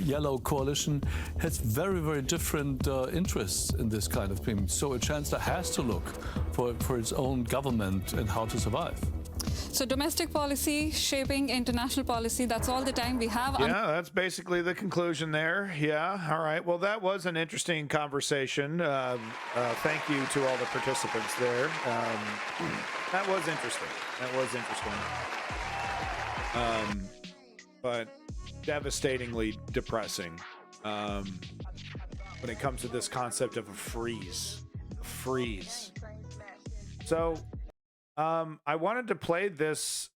yellow coalition has very, very different interests in this kind of thing. So a chancellor has to look for its own government and how to survive. So domestic policy shaping international policy, that's all the time we have. Yeah, that's basically the conclusion there. Yeah, all right. Well, that was an interesting conversation. Thank you to all the participants there. That was interesting. But devastatingly depressing when it comes to this concept of a freeze. So I wanted to play this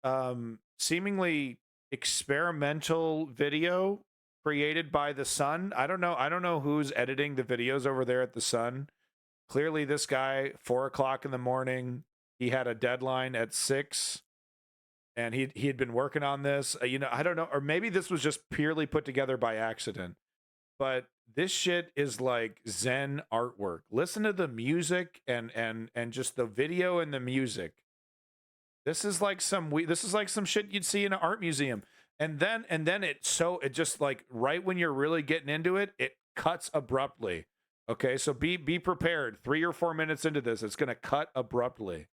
seemingly experimental video created by The Sun. I don't know who's editing the videos over there at The Sun. Clearly this guy, 4 o'clock in the morning, he had a deadline at 6 and he had been working on this. I don't know, or maybe this was just purely put together by accident, but this shit is like Zen artwork. Listen to the music and just the video and the music. This is like some shit you'd see in an art museum. And then it just like right when you're really getting into it, it cuts abruptly. Okay, so be prepared. 3 or 4 minutes into this, it's gonna cut abruptly.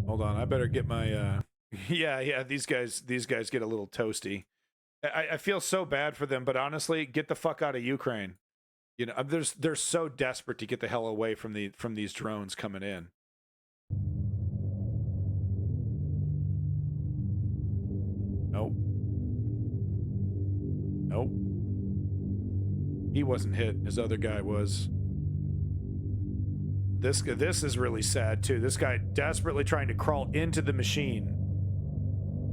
Hold on, I better get my yeah, these guys get a little toasty. I feel so bad for them, but honestly, get the fuck out of Ukraine. You know, they're so desperate to get the hell away from these drones coming in. Nope. He wasn't hit. His other guy was. This is really sad too. This guy desperately trying to crawl into the machine,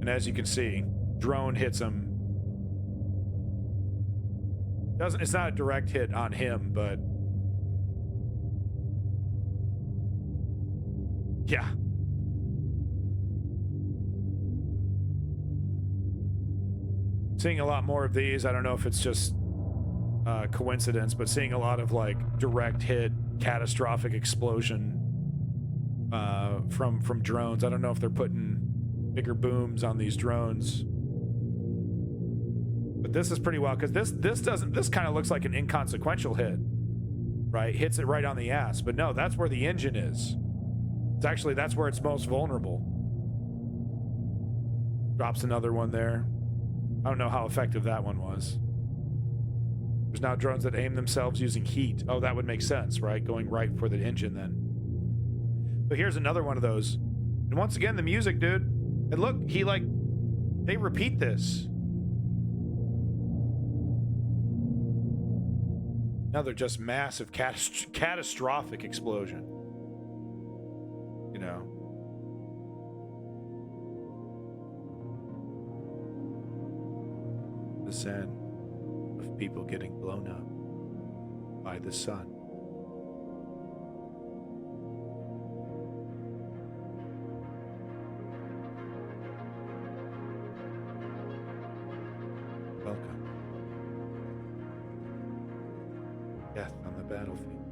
and as you can see, drone hits him. It's not a direct hit on him, but yeah. Seeing a lot more of these. I don't know if it's just coincidence, but seeing a lot of like direct hit, catastrophic explosion from drones. I don't know if they're putting bigger booms on these drones. But this is pretty wild, because this kind of looks like an inconsequential hit, right? Hits it right on the ass, but no, that's where the engine is. That's where it's most vulnerable. Drops another one there. I don't know how effective that one was. There's now drones that aim themselves using heat. Oh, that would make sense, right? Going right for the engine then. But here's another one of those. And once again, the music, dude. And look, they repeat this. Another just massive catastrophic explosion. You know. The Zen of people getting blown up by the sun. Welcome. Death on the battlefield.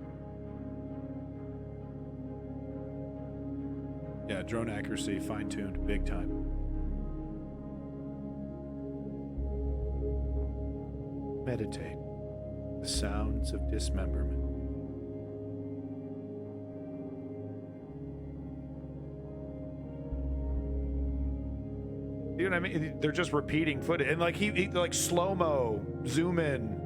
Yeah, drone accuracy fine-tuned big time. Meditate. The sounds of dismemberment. You know what I mean? They're just repeating footage, and like he like slow-mo, zoom in.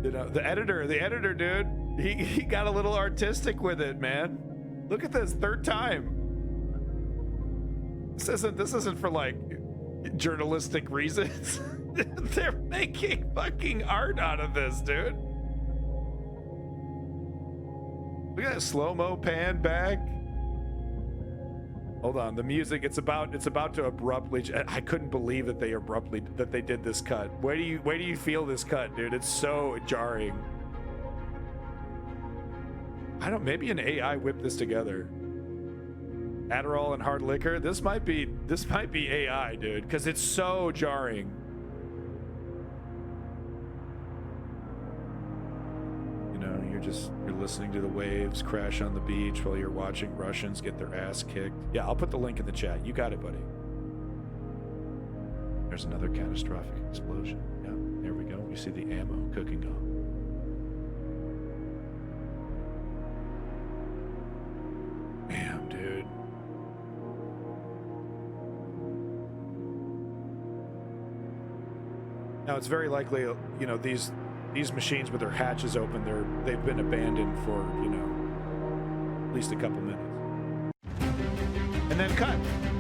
You know, the editor, dude, he got a little artistic with it, man. Look at this, third time. This isn't for like journalistic reasons. They're making fucking art out of this, dude. Look at that slow-mo pan back. Hold on, the music, it's about to abruptly, I couldn't believe that they did this cut. Where do you feel this cut, dude? It's so jarring. Maybe an AI whipped this together. Adderall and hard liquor, this might be AI, dude, because it's so jarring. You know, you're listening to the waves crash on the beach while you're watching Russians get their ass kicked. Yeah, I'll put the link in the chat. You got it, buddy. There's another catastrophic explosion. Yeah, there we go. You see the ammo cooking off. Damn, dude. Now, it's very likely, you know, these machines with their hatches open, they've been abandoned for, you know, at least a couple minutes. And then cut.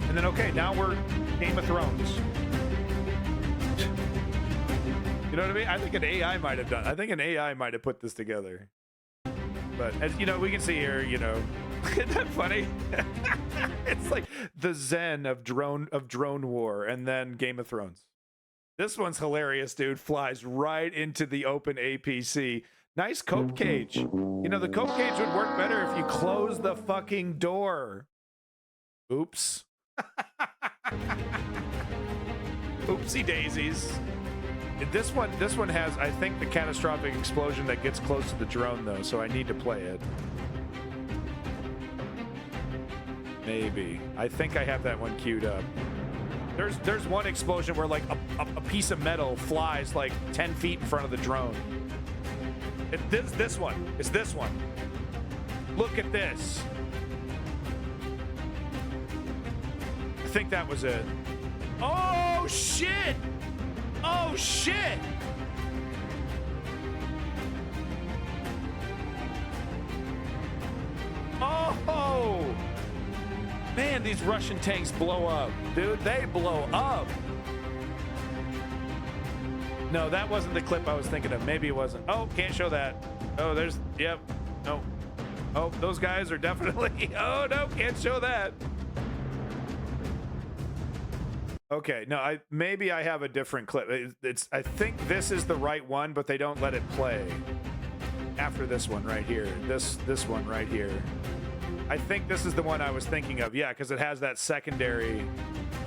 And then, okay, now we're Game of Thrones. You know what I mean? I think an AI might have put this together. But as you know, we can see here, you know, isn't that funny? It's like the Zen of drone war and then Game of Thrones. This one's hilarious, dude. Flies right into the open APC. Nice cope cage. You know, the cope cage would work better if you close the fucking door. Oops. Oopsie daisies. This one has, I think, the catastrophic explosion that gets close to the drone, though, so I need to play it. Maybe. I think I have that one queued up. There's one explosion where like a piece of metal flies like 10 feet in front of the drone. This one. It's this one. Look at this. I think that was it. Oh, shit! Oh, shit! Oh! Man, these Russian tanks blow up. Dude, they blow up. No, that wasn't the clip I was thinking of. Maybe it wasn't. Oh, can't show that. Oh, there's, yep. No. Oh, those guys are definitely, oh, no, can't show that. Okay, no, maybe I have a different clip. I think this is the right one, but they don't let it play after this one right here. This one right here. I think this is the one I was thinking of. Yeah, because it has that secondary,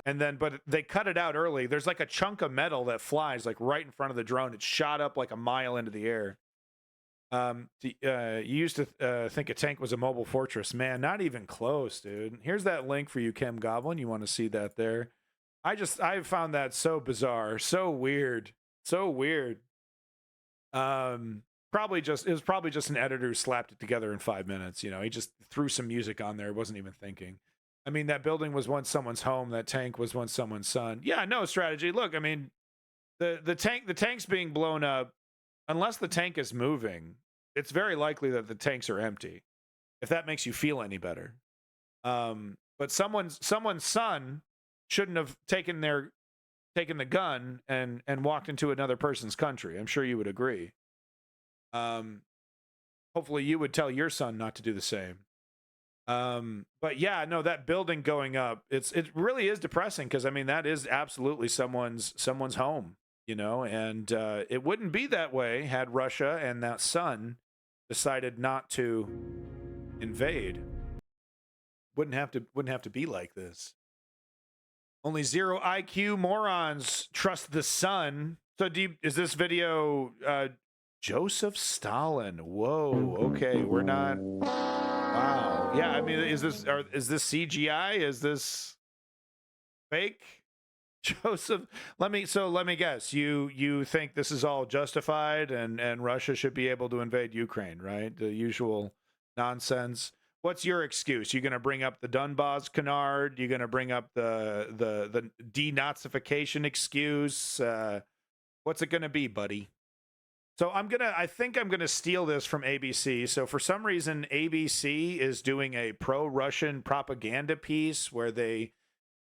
and then but they cut it out early. There's like a chunk of metal that flies like right in front of the drone. It's shot up like a mile into the air. You used to think a tank was a mobile fortress. Man, not even close, dude. Here's that link for you, Kim Goblin. You want to see that there? I found that so bizarre, so weird. It was probably just an editor who slapped it together in 5 minutes. You know, he just threw some music on there. Wasn't even thinking. I mean, that building was once someone's home. That tank was once someone's son. Yeah, no strategy. Look, I mean, the tank's being blown up. Unless the tank is moving, it's very likely that the tanks are empty. If that makes you feel any better. But someone's son shouldn't have taken the gun and walked into another person's country. I'm sure you would agree. Hopefully you would tell your son not to do the same. But yeah, no, that building going up, it really is depressing because I mean that is absolutely someone's home, you know, and it wouldn't be that way had Russia and that son decided not to invade. Wouldn't have to be like this. Only 0 IQ morons trust the sun. So is this video Joseph Stalin? Whoa, okay, we're not. Wow. Yeah, I mean, is this CGI? Is this fake? Joseph, let me guess. You think this is all justified and Russia should be able to invade Ukraine, right? The usual nonsense. What's your excuse? You're going to bring up the Donbas canard? You're going to bring up the denazification excuse? What's it going to be, buddy? So I think I'm going to steal this from ABC. So for some reason, ABC is doing a pro-Russian propaganda piece where they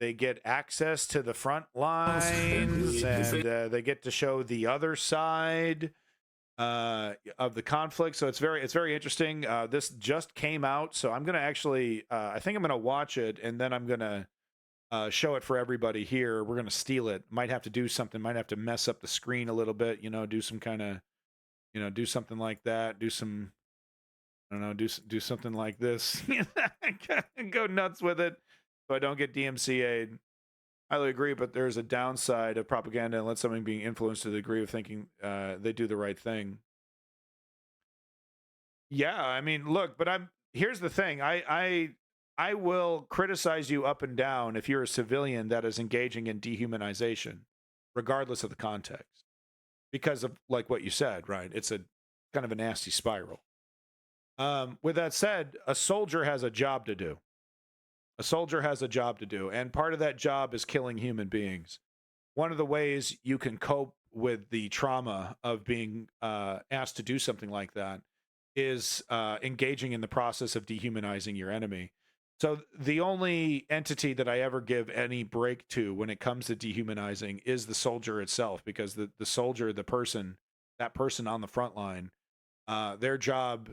get access to the front lines and they get to show the other side of the conflict. So it's very interesting. This just came out, so I'm gonna actually I think I'm gonna watch it and then I'm gonna show it for everybody here. We're gonna steal it. Might have to do something. Might have to mess up the screen a little bit. You know, do some kind of, you know, do something like that. Do some, I don't know, do something like this. Go nuts with it so I don't get DMCA'd. Highly agree, but there's a downside of propaganda and let something being influenced to the degree of thinking they do the right thing. Yeah, I mean, look, but here's the thing. I will criticize you up and down if you're a civilian that is engaging in dehumanization, regardless of the context, because of like what you said, right? It's a kind of a nasty spiral. With that said, a soldier has a job to do. A soldier has a job to do, and part of that job is killing human beings. One of the ways you can cope with the trauma of being asked to do something like that is engaging in the process of dehumanizing your enemy. So the only entity that I ever give any break to when it comes to dehumanizing is the soldier itself, because the soldier, that person on the front line, their job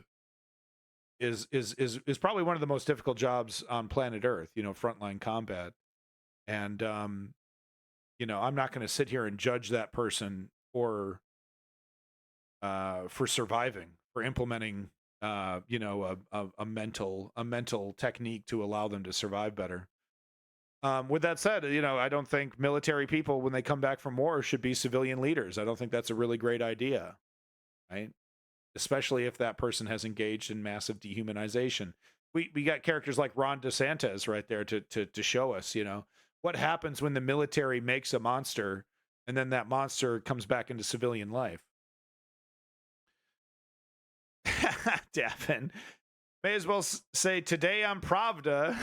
is probably one of the most difficult jobs on planet Earth, you know, frontline combat. And, you know, I'm not going to sit here and judge that person for surviving, for implementing, you know, a mental technique to allow them to survive better. With that said, I don't think military people, when they come back from war, should be civilian leaders. I don't think that's a really great idea, right? Especially if that person has engaged in massive dehumanization. We got characters like Ron DeSantis right there to show us, what happens when the military makes a monster and then that monster comes back into civilian life. Davin, may as well say, today on Pravda.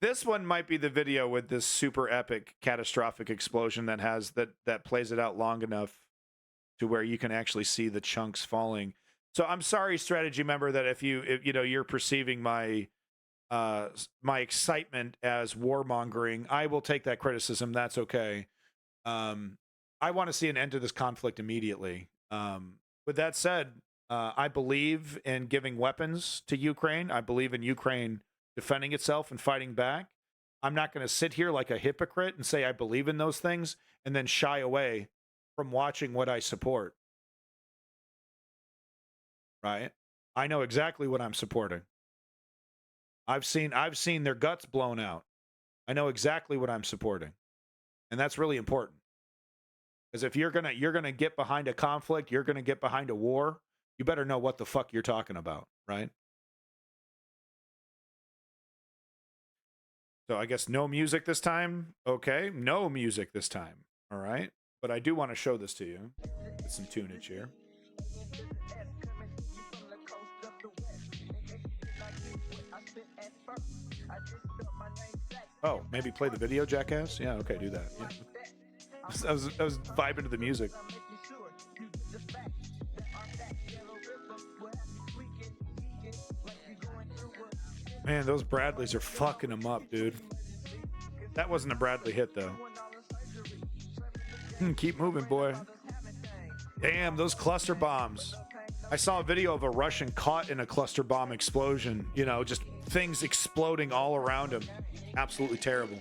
This one might be the video with this super epic catastrophic explosion that plays it out long enough to where you can actually see the chunks falling. So I'm sorry, strategy member, that if you're perceiving my my excitement as warmongering, I will take that criticism. That's okay. I want to see an end to this conflict immediately. With that said, I believe in giving weapons to Ukraine. I believe in Ukraine defending itself and fighting back. I'm not going to sit here like a hypocrite and say I believe in those things and then shy away from watching what I support. Right? I know exactly what I'm supporting. I've seen their guts blown out. I know exactly what I'm supporting. And that's really important. Because if you're gonna get behind a conflict, you're gonna get behind a war, you better know what the fuck you're talking about, right? So I guess no music this time. Okay, no music this time. All right. But I do want to show this to you. Get some tunage here. Oh, maybe play the video, jackass? Yeah, okay, do that. Yeah. I was vibing to the music. Man, those Bradleys are fucking them up, dude. That wasn't a Bradley hit, though. Keep moving, boy. Damn, those cluster bombs. I saw a video of a Russian caught in a cluster bomb explosion. Just things exploding all around him. Absolutely terrible.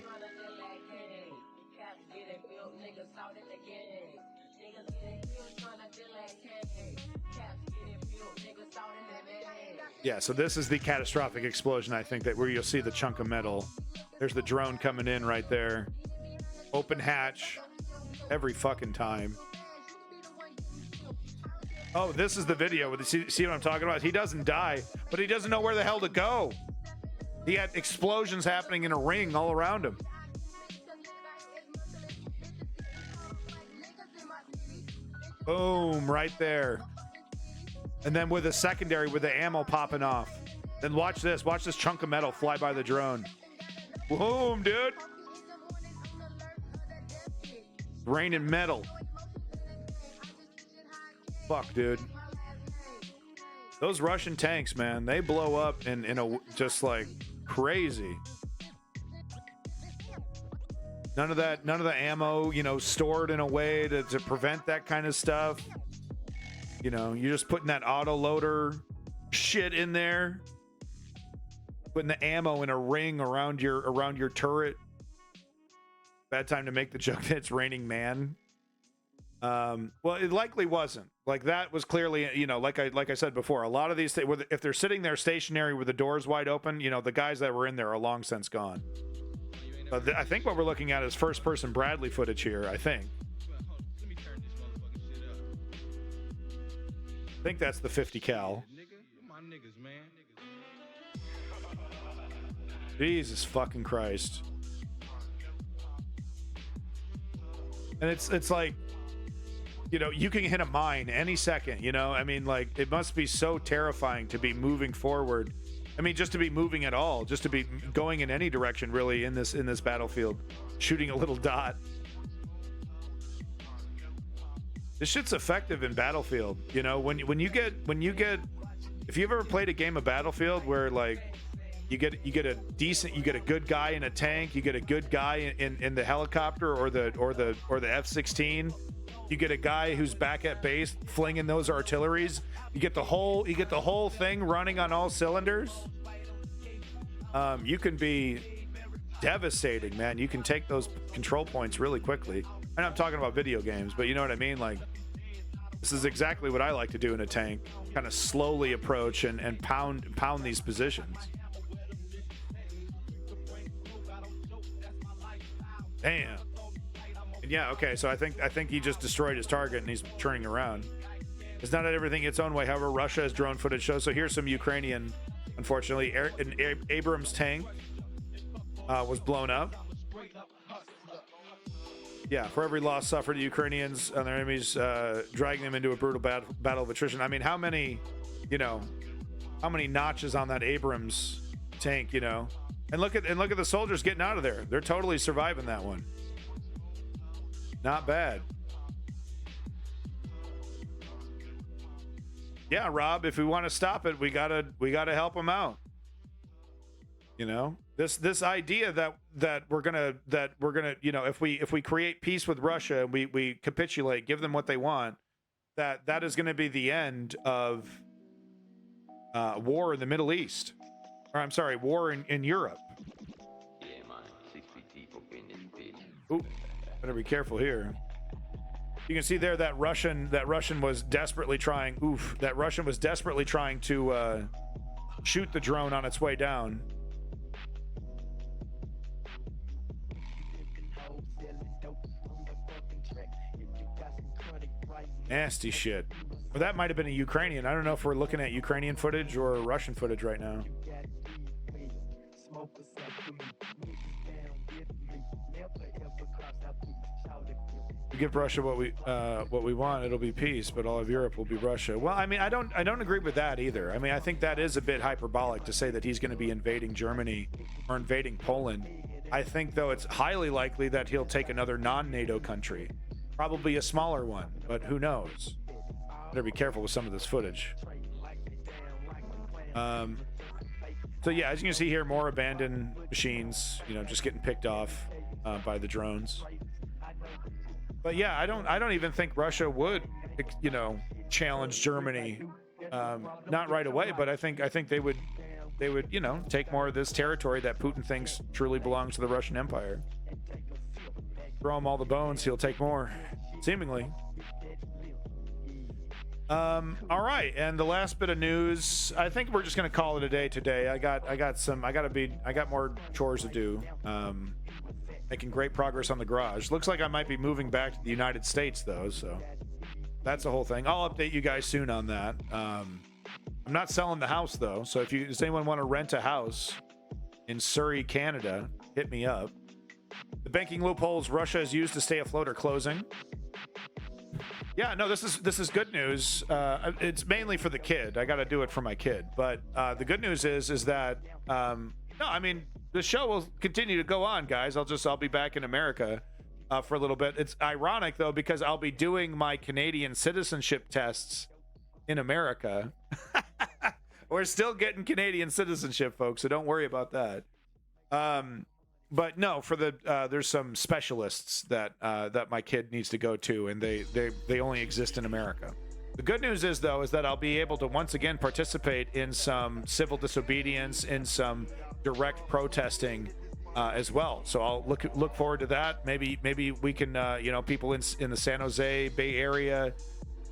Yeah, so this is the catastrophic explosion, I think, where you'll see the chunk of metal. There's the drone coming in right there. Open hatch every fucking time. Oh, this is the video. See what I'm talking about? He doesn't die, but he doesn't know where the hell to go. He had explosions happening in a ring all around him. Boom, right there. And then with a secondary, with the ammo popping off. Then watch this. Watch this chunk of metal fly by the drone. Boom, dude. Raining metal. Fuck, dude. Those Russian tanks, man, they blow up in a just like crazy. None of the ammo, stored in a way to prevent that kind of stuff. You're just putting that auto loader shit in there, putting the ammo in a ring around your turret. Bad time to make the joke that it's raining man. Well, it likely wasn't. Like that was clearly, like I said before, a lot of these things, if they're sitting there stationary with the doors wide open, the guys that were in there are long since gone. I think what we're looking at is first-person Bradley footage here. I think that's the 50 cal. Jesus fucking Christ. And it's like, you can hit a mine any second, like it must be so terrifying to be moving forward. Just to be moving at all, just to be going in any direction really in this battlefield, shooting a little dot. This shit's effective in Battlefield. When you get if you've ever played a game of Battlefield where like you get a good guy in a tank, you get a good guy in the helicopter or the F-16, you get a guy who's back at base flinging those artilleries, you get the whole thing running on all cylinders. You can be devastating, man. You can take those control points really quickly. And I'm talking about video games, but you know what I mean? Like, this is exactly what I like to do in a tank. Kind of slowly approach and pound these positions. Damn. And yeah, okay, so I think he just destroyed his target and he's turning around. It's not everything its own way. However, Russia's drone footage shows. So here's some Ukrainian, unfortunately, an Abrams tank was blown up. Yeah, for every loss suffered, the Ukrainians and their enemies dragging them into a brutal battle of attrition. I mean, how many notches on that Abrams tank, you know? And look at the soldiers getting out of there. They're totally surviving that one. Not bad. Yeah, Rob, if we want to stop it, we gotta help them out. You know, this idea that we're gonna, you know, if we create peace with Russia and we capitulate, give them what they want, that is going to be the end of war in the Middle East, or I'm sorry, war in Europe. Ooh, better be careful here. You can see there that Russian was desperately trying. That Russian was desperately trying to shoot the drone on its way down. Nasty shit. Well, that might have been a Ukrainian. I don't know if we're looking at Ukrainian footage or Russian footage right now. We give Russia what we want, it'll be peace, but all of Europe will be Russia. Well, I mean, I don't agree with that either. I mean, I think that is a bit hyperbolic to say that he's going to be invading Germany or invading Poland. I think, though, it's highly likely that he'll take another non-NATO country, probably a smaller one, but who knows? Better be careful with some of this footage. So yeah, as you can see here, more abandoned machines, you know, just getting picked off by the drones. But yeah, I don't even think Russia would, you know, challenge Germany, not right away, but I think they would, you know, take more of this territory that Putin thinks truly belongs to the Russian Empire. Throw him all the bones, he'll take more, seemingly. All right, and the last bit of news, I think we're just gonna call it a day today. I got more chores to do. Making great progress on the garage. Looks like I might be moving back to the United States, though, so that's the whole thing. I'll update you guys soon on that. I'm not selling the house, though, so does anyone want to rent a house in Surrey, Canada, hit me up. The banking loopholes Russia has used to stay afloat are closing. Yeah, no, this is good news. It's mainly for the kid. I got to do it for my kid, but the good news is that no, I mean, the show will continue to go on, guys. I'll be back in America for a little bit. It's ironic, though, because I'll be doing my Canadian citizenship tests in America. We're still getting Canadian citizenship, folks, so don't worry about that. But no, for there's some specialists that my kid needs to go to, and they only exist in America. The good news is, though, is that I'll be able to once again participate in some civil disobedience, in some direct protesting as well. So I'll look forward to that. Maybe we can, you know, people in the San Jose Bay Area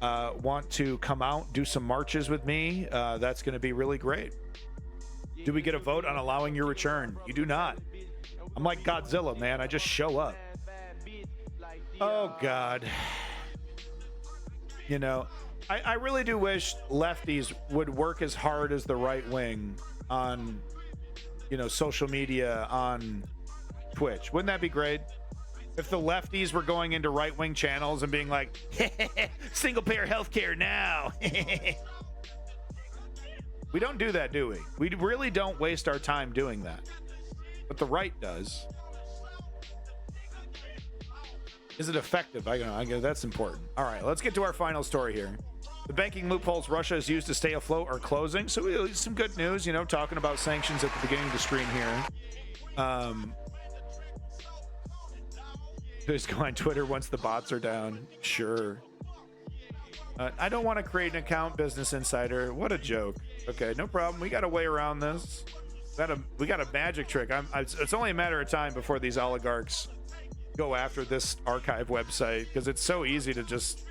want to come out, do some marches with me. That's going to be really great. Do we get a vote on allowing your return? You do not. I'm like Godzilla, man. I just show up. Oh, God. You know, I really do wish lefties would work as hard as the right wing on, you know, social media, on Twitch. Wouldn't that be great? If the lefties were going into right-wing channels and being like, single-payer healthcare now. We don't do that, do we? We really don't waste our time doing that. But the right does. Is it effective? I guess that's important. All right, let's get to our final story here. The banking loopholes Russia has used to stay afloat are closing. So some good news, you know, talking about sanctions at the beginning of the stream here. Just go on Twitter once the bots are down. Sure. I don't want to create an account, Business Insider. What a joke. Okay, no problem. We got a way around this. We got a magic trick. It's only a matter of time before these oligarchs go after this archive website, because it's so easy to just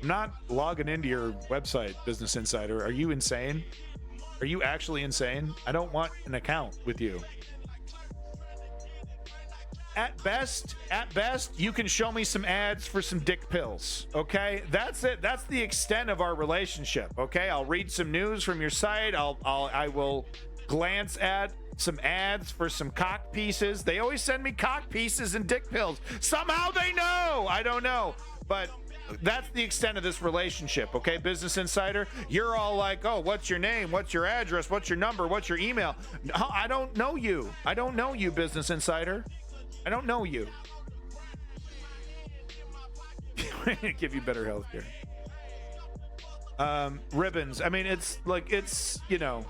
not logging into your website, Business Insider. Are you insane? Are you actually insane? I don't want an account with you. At best, you can show me some ads for some dick pills. Okay, that's it. That's the extent of our relationship. Okay, I'll read some news from your site. I will glance at some ads for some cock pieces. They always send me cock pieces and dick pills. Somehow they know. I don't know, but that's the extent of this relationship. Okay, Business Insider, you're all like, oh, what's your name? What's your address? What's your number? What's your email? No, I don't know you. I don't know you, Business Insider. I don't know you. Give you better health care. Ribbons. I mean, it's like, it's, you know,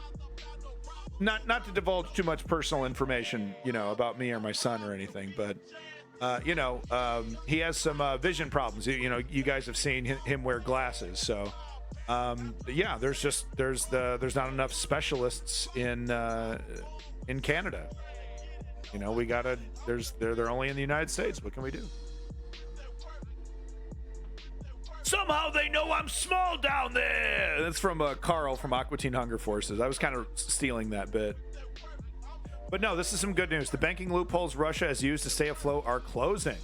not to divulge too much personal information, you know, about me or my son or anything, but you know, he has some vision problems. You know, you guys have seen him wear glasses, so yeah, there's not enough specialists in Canada. You know, we gotta. They're only in the United States. What can we do? Somehow they know I'm small down there. That's from Carl from Aqua Teen Hunger Forces. I was kind of stealing that bit. But no, this is some good news. The banking loopholes Russia has used to stay afloat are closing.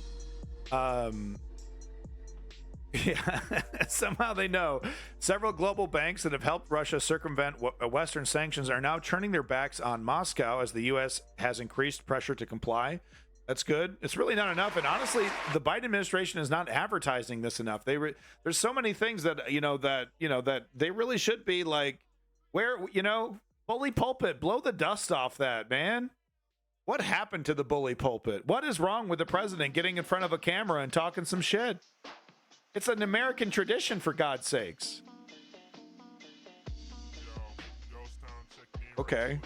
Yeah, somehow they know. Several global banks that have helped Russia circumvent Western sanctions are now turning their backs on Moscow as the U.S. has increased pressure to comply. That's good. It's really not enough. And honestly, the Biden administration is not advertising this enough. There's so many things that that they really should be like, where, you know, bully pulpit, blow the dust off that, man. What happened to the bully pulpit? What is wrong with the president getting in front of a camera and talking some shit? It's an American tradition, for God's sakes. Okay.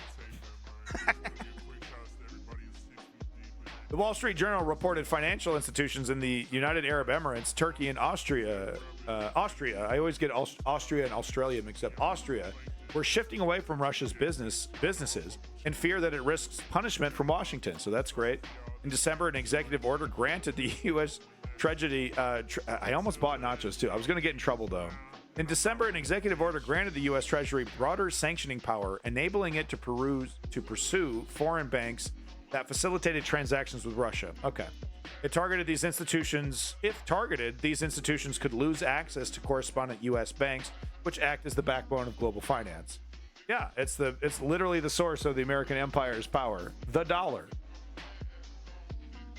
The Wall Street Journal reported financial institutions in the United Arab Emirates, Turkey, and Austria. I always get Austria and Australia mixed up. Austria were shifting away from Russia's businesses in fear that it risks punishment from Washington. So that's great. In December, an executive order granted the U.S. Treasury. I almost bought nachos too. I was going to get in trouble though. In December, an executive order granted the U.S. Treasury broader sanctioning power, enabling it to pursue foreign banks that facilitated transactions with Russia. Okay. It targeted these institutions. If targeted, these institutions could lose access to correspondent U.S. banks, which act as the backbone of global finance. Yeah, it's literally the source of the American empire's power. The dollar. I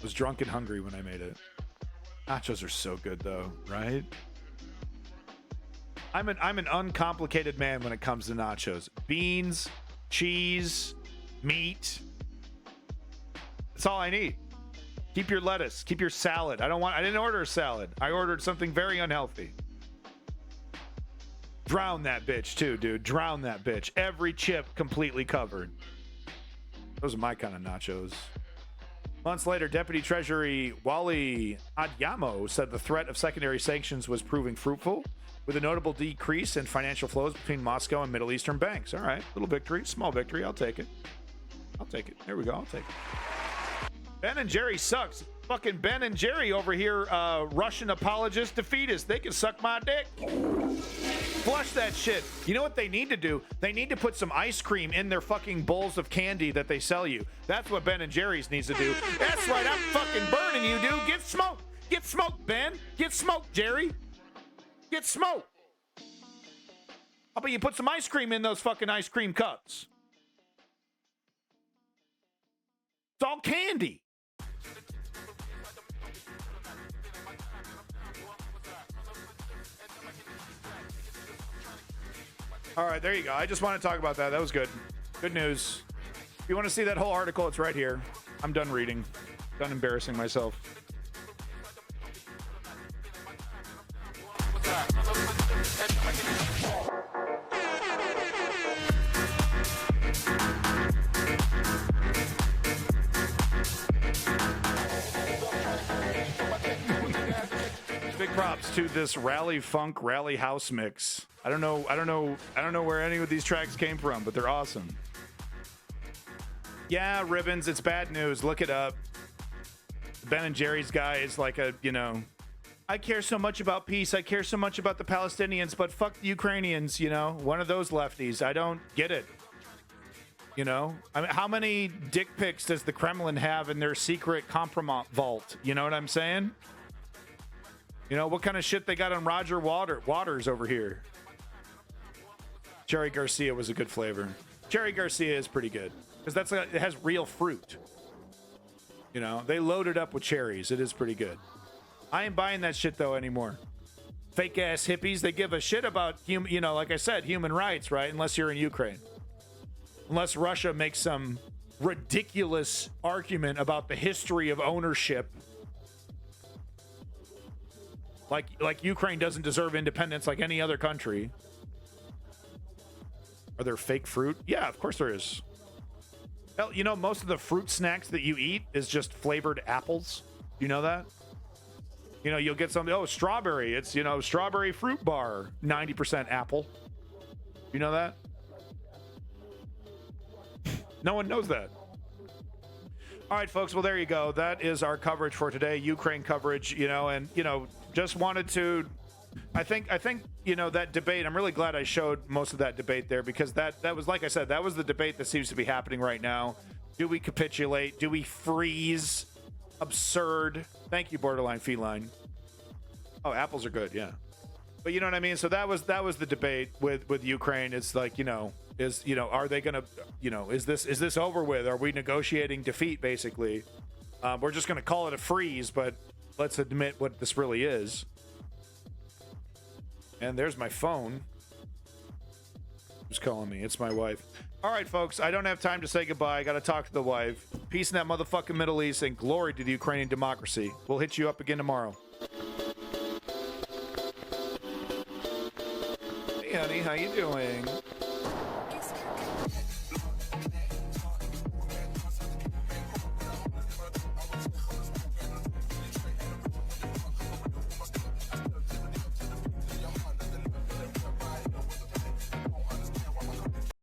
was drunk and hungry when I made it. Nachos are so good though, right? I'm an uncomplicated man when it comes to nachos. Beans, cheese, meat. That's all I need. Keep your lettuce, keep your salad. I didn't order a salad. I ordered something very unhealthy. Drown that bitch too, dude. Drown that bitch. Every chip completely covered. Those are my kind of nachos. Months later, Deputy Treasury Wally Adeyemo said the threat of secondary sanctions was proving fruitful, with a notable decrease in financial flows between Moscow and Middle Eastern banks. All right, little victory, small victory. I'll take it. There we go. I'll take it. Ben and Jerry sucks. Fucking Ben and Jerry over here, Russian apologist, defeatist. They can suck my dick. Flush that shit. You know what they need to do? They need to put some ice cream in their fucking bowls of candy that they sell you. That's what Ben and Jerry's needs to do. That's right, I'm fucking burning you, dude. Get smoked. Get smoked, Ben. Get smoked, Jerry. Get smoked. How about you put some ice cream in those fucking ice cream cups? It's all candy. All right, there you go. I just want to talk about that. That was good. Good news. If you want to see that whole article, it's right here. I'm done reading. Done embarrassing myself. Big props to this Rally Funk Rally House mix. I don't know where any of these tracks came from, but they're awesome. Yeah, Ribbons, it's bad news. Look it up. Ben and Jerry's guy is like I care so much about peace. I care so much about the Palestinians, but fuck the Ukrainians, one of those lefties. I don't get it. You know, I mean, how many dick pics does the Kremlin have in their secret compromise vault? You know what I'm saying? You know, what kind of shit they got on Roger Waters over here? Cherry Garcia was a good flavor. Cherry Garcia is pretty good because it has real fruit. You know, they load it up with cherries. It is pretty good. I ain't buying that shit though anymore. Fake ass hippies, they give a shit about like I said, human rights, right? Unless you're in Ukraine. Unless Russia makes some ridiculous argument about the history of ownership. Like Ukraine doesn't deserve independence like any other country. Are there fake fruit? Yeah, of course there is. Hell, you know, most of the fruit snacks that you eat is just flavored apples. You know that? You know, you'll get something, strawberry. It's, strawberry fruit bar, 90% apple. You know that? No one knows that. All right, folks. Well, there you go. That is our coverage for today. Ukraine coverage, just wanted to, I think, that debate, I'm really glad I showed most of that debate there because that was, like I said, that was the debate that seems to be happening right now. Do we capitulate? Do we freeze? Absurd. Thank you, Borderline Feline. Oh, apples are good. Yeah. But you know what I mean? So that was the debate with Ukraine. It's like, are they going to, is this over with? Are we negotiating defeat, basically? We're just going to call it a freeze, but let's admit what this really is. And there's my phone. Who's calling me? It's my wife. All right, folks, I don't have time to say goodbye. I got to talk to the wife. Peace in that motherfucking Middle East and glory to the Ukrainian democracy. We'll hit you up again tomorrow. Hey, honey, how you doing?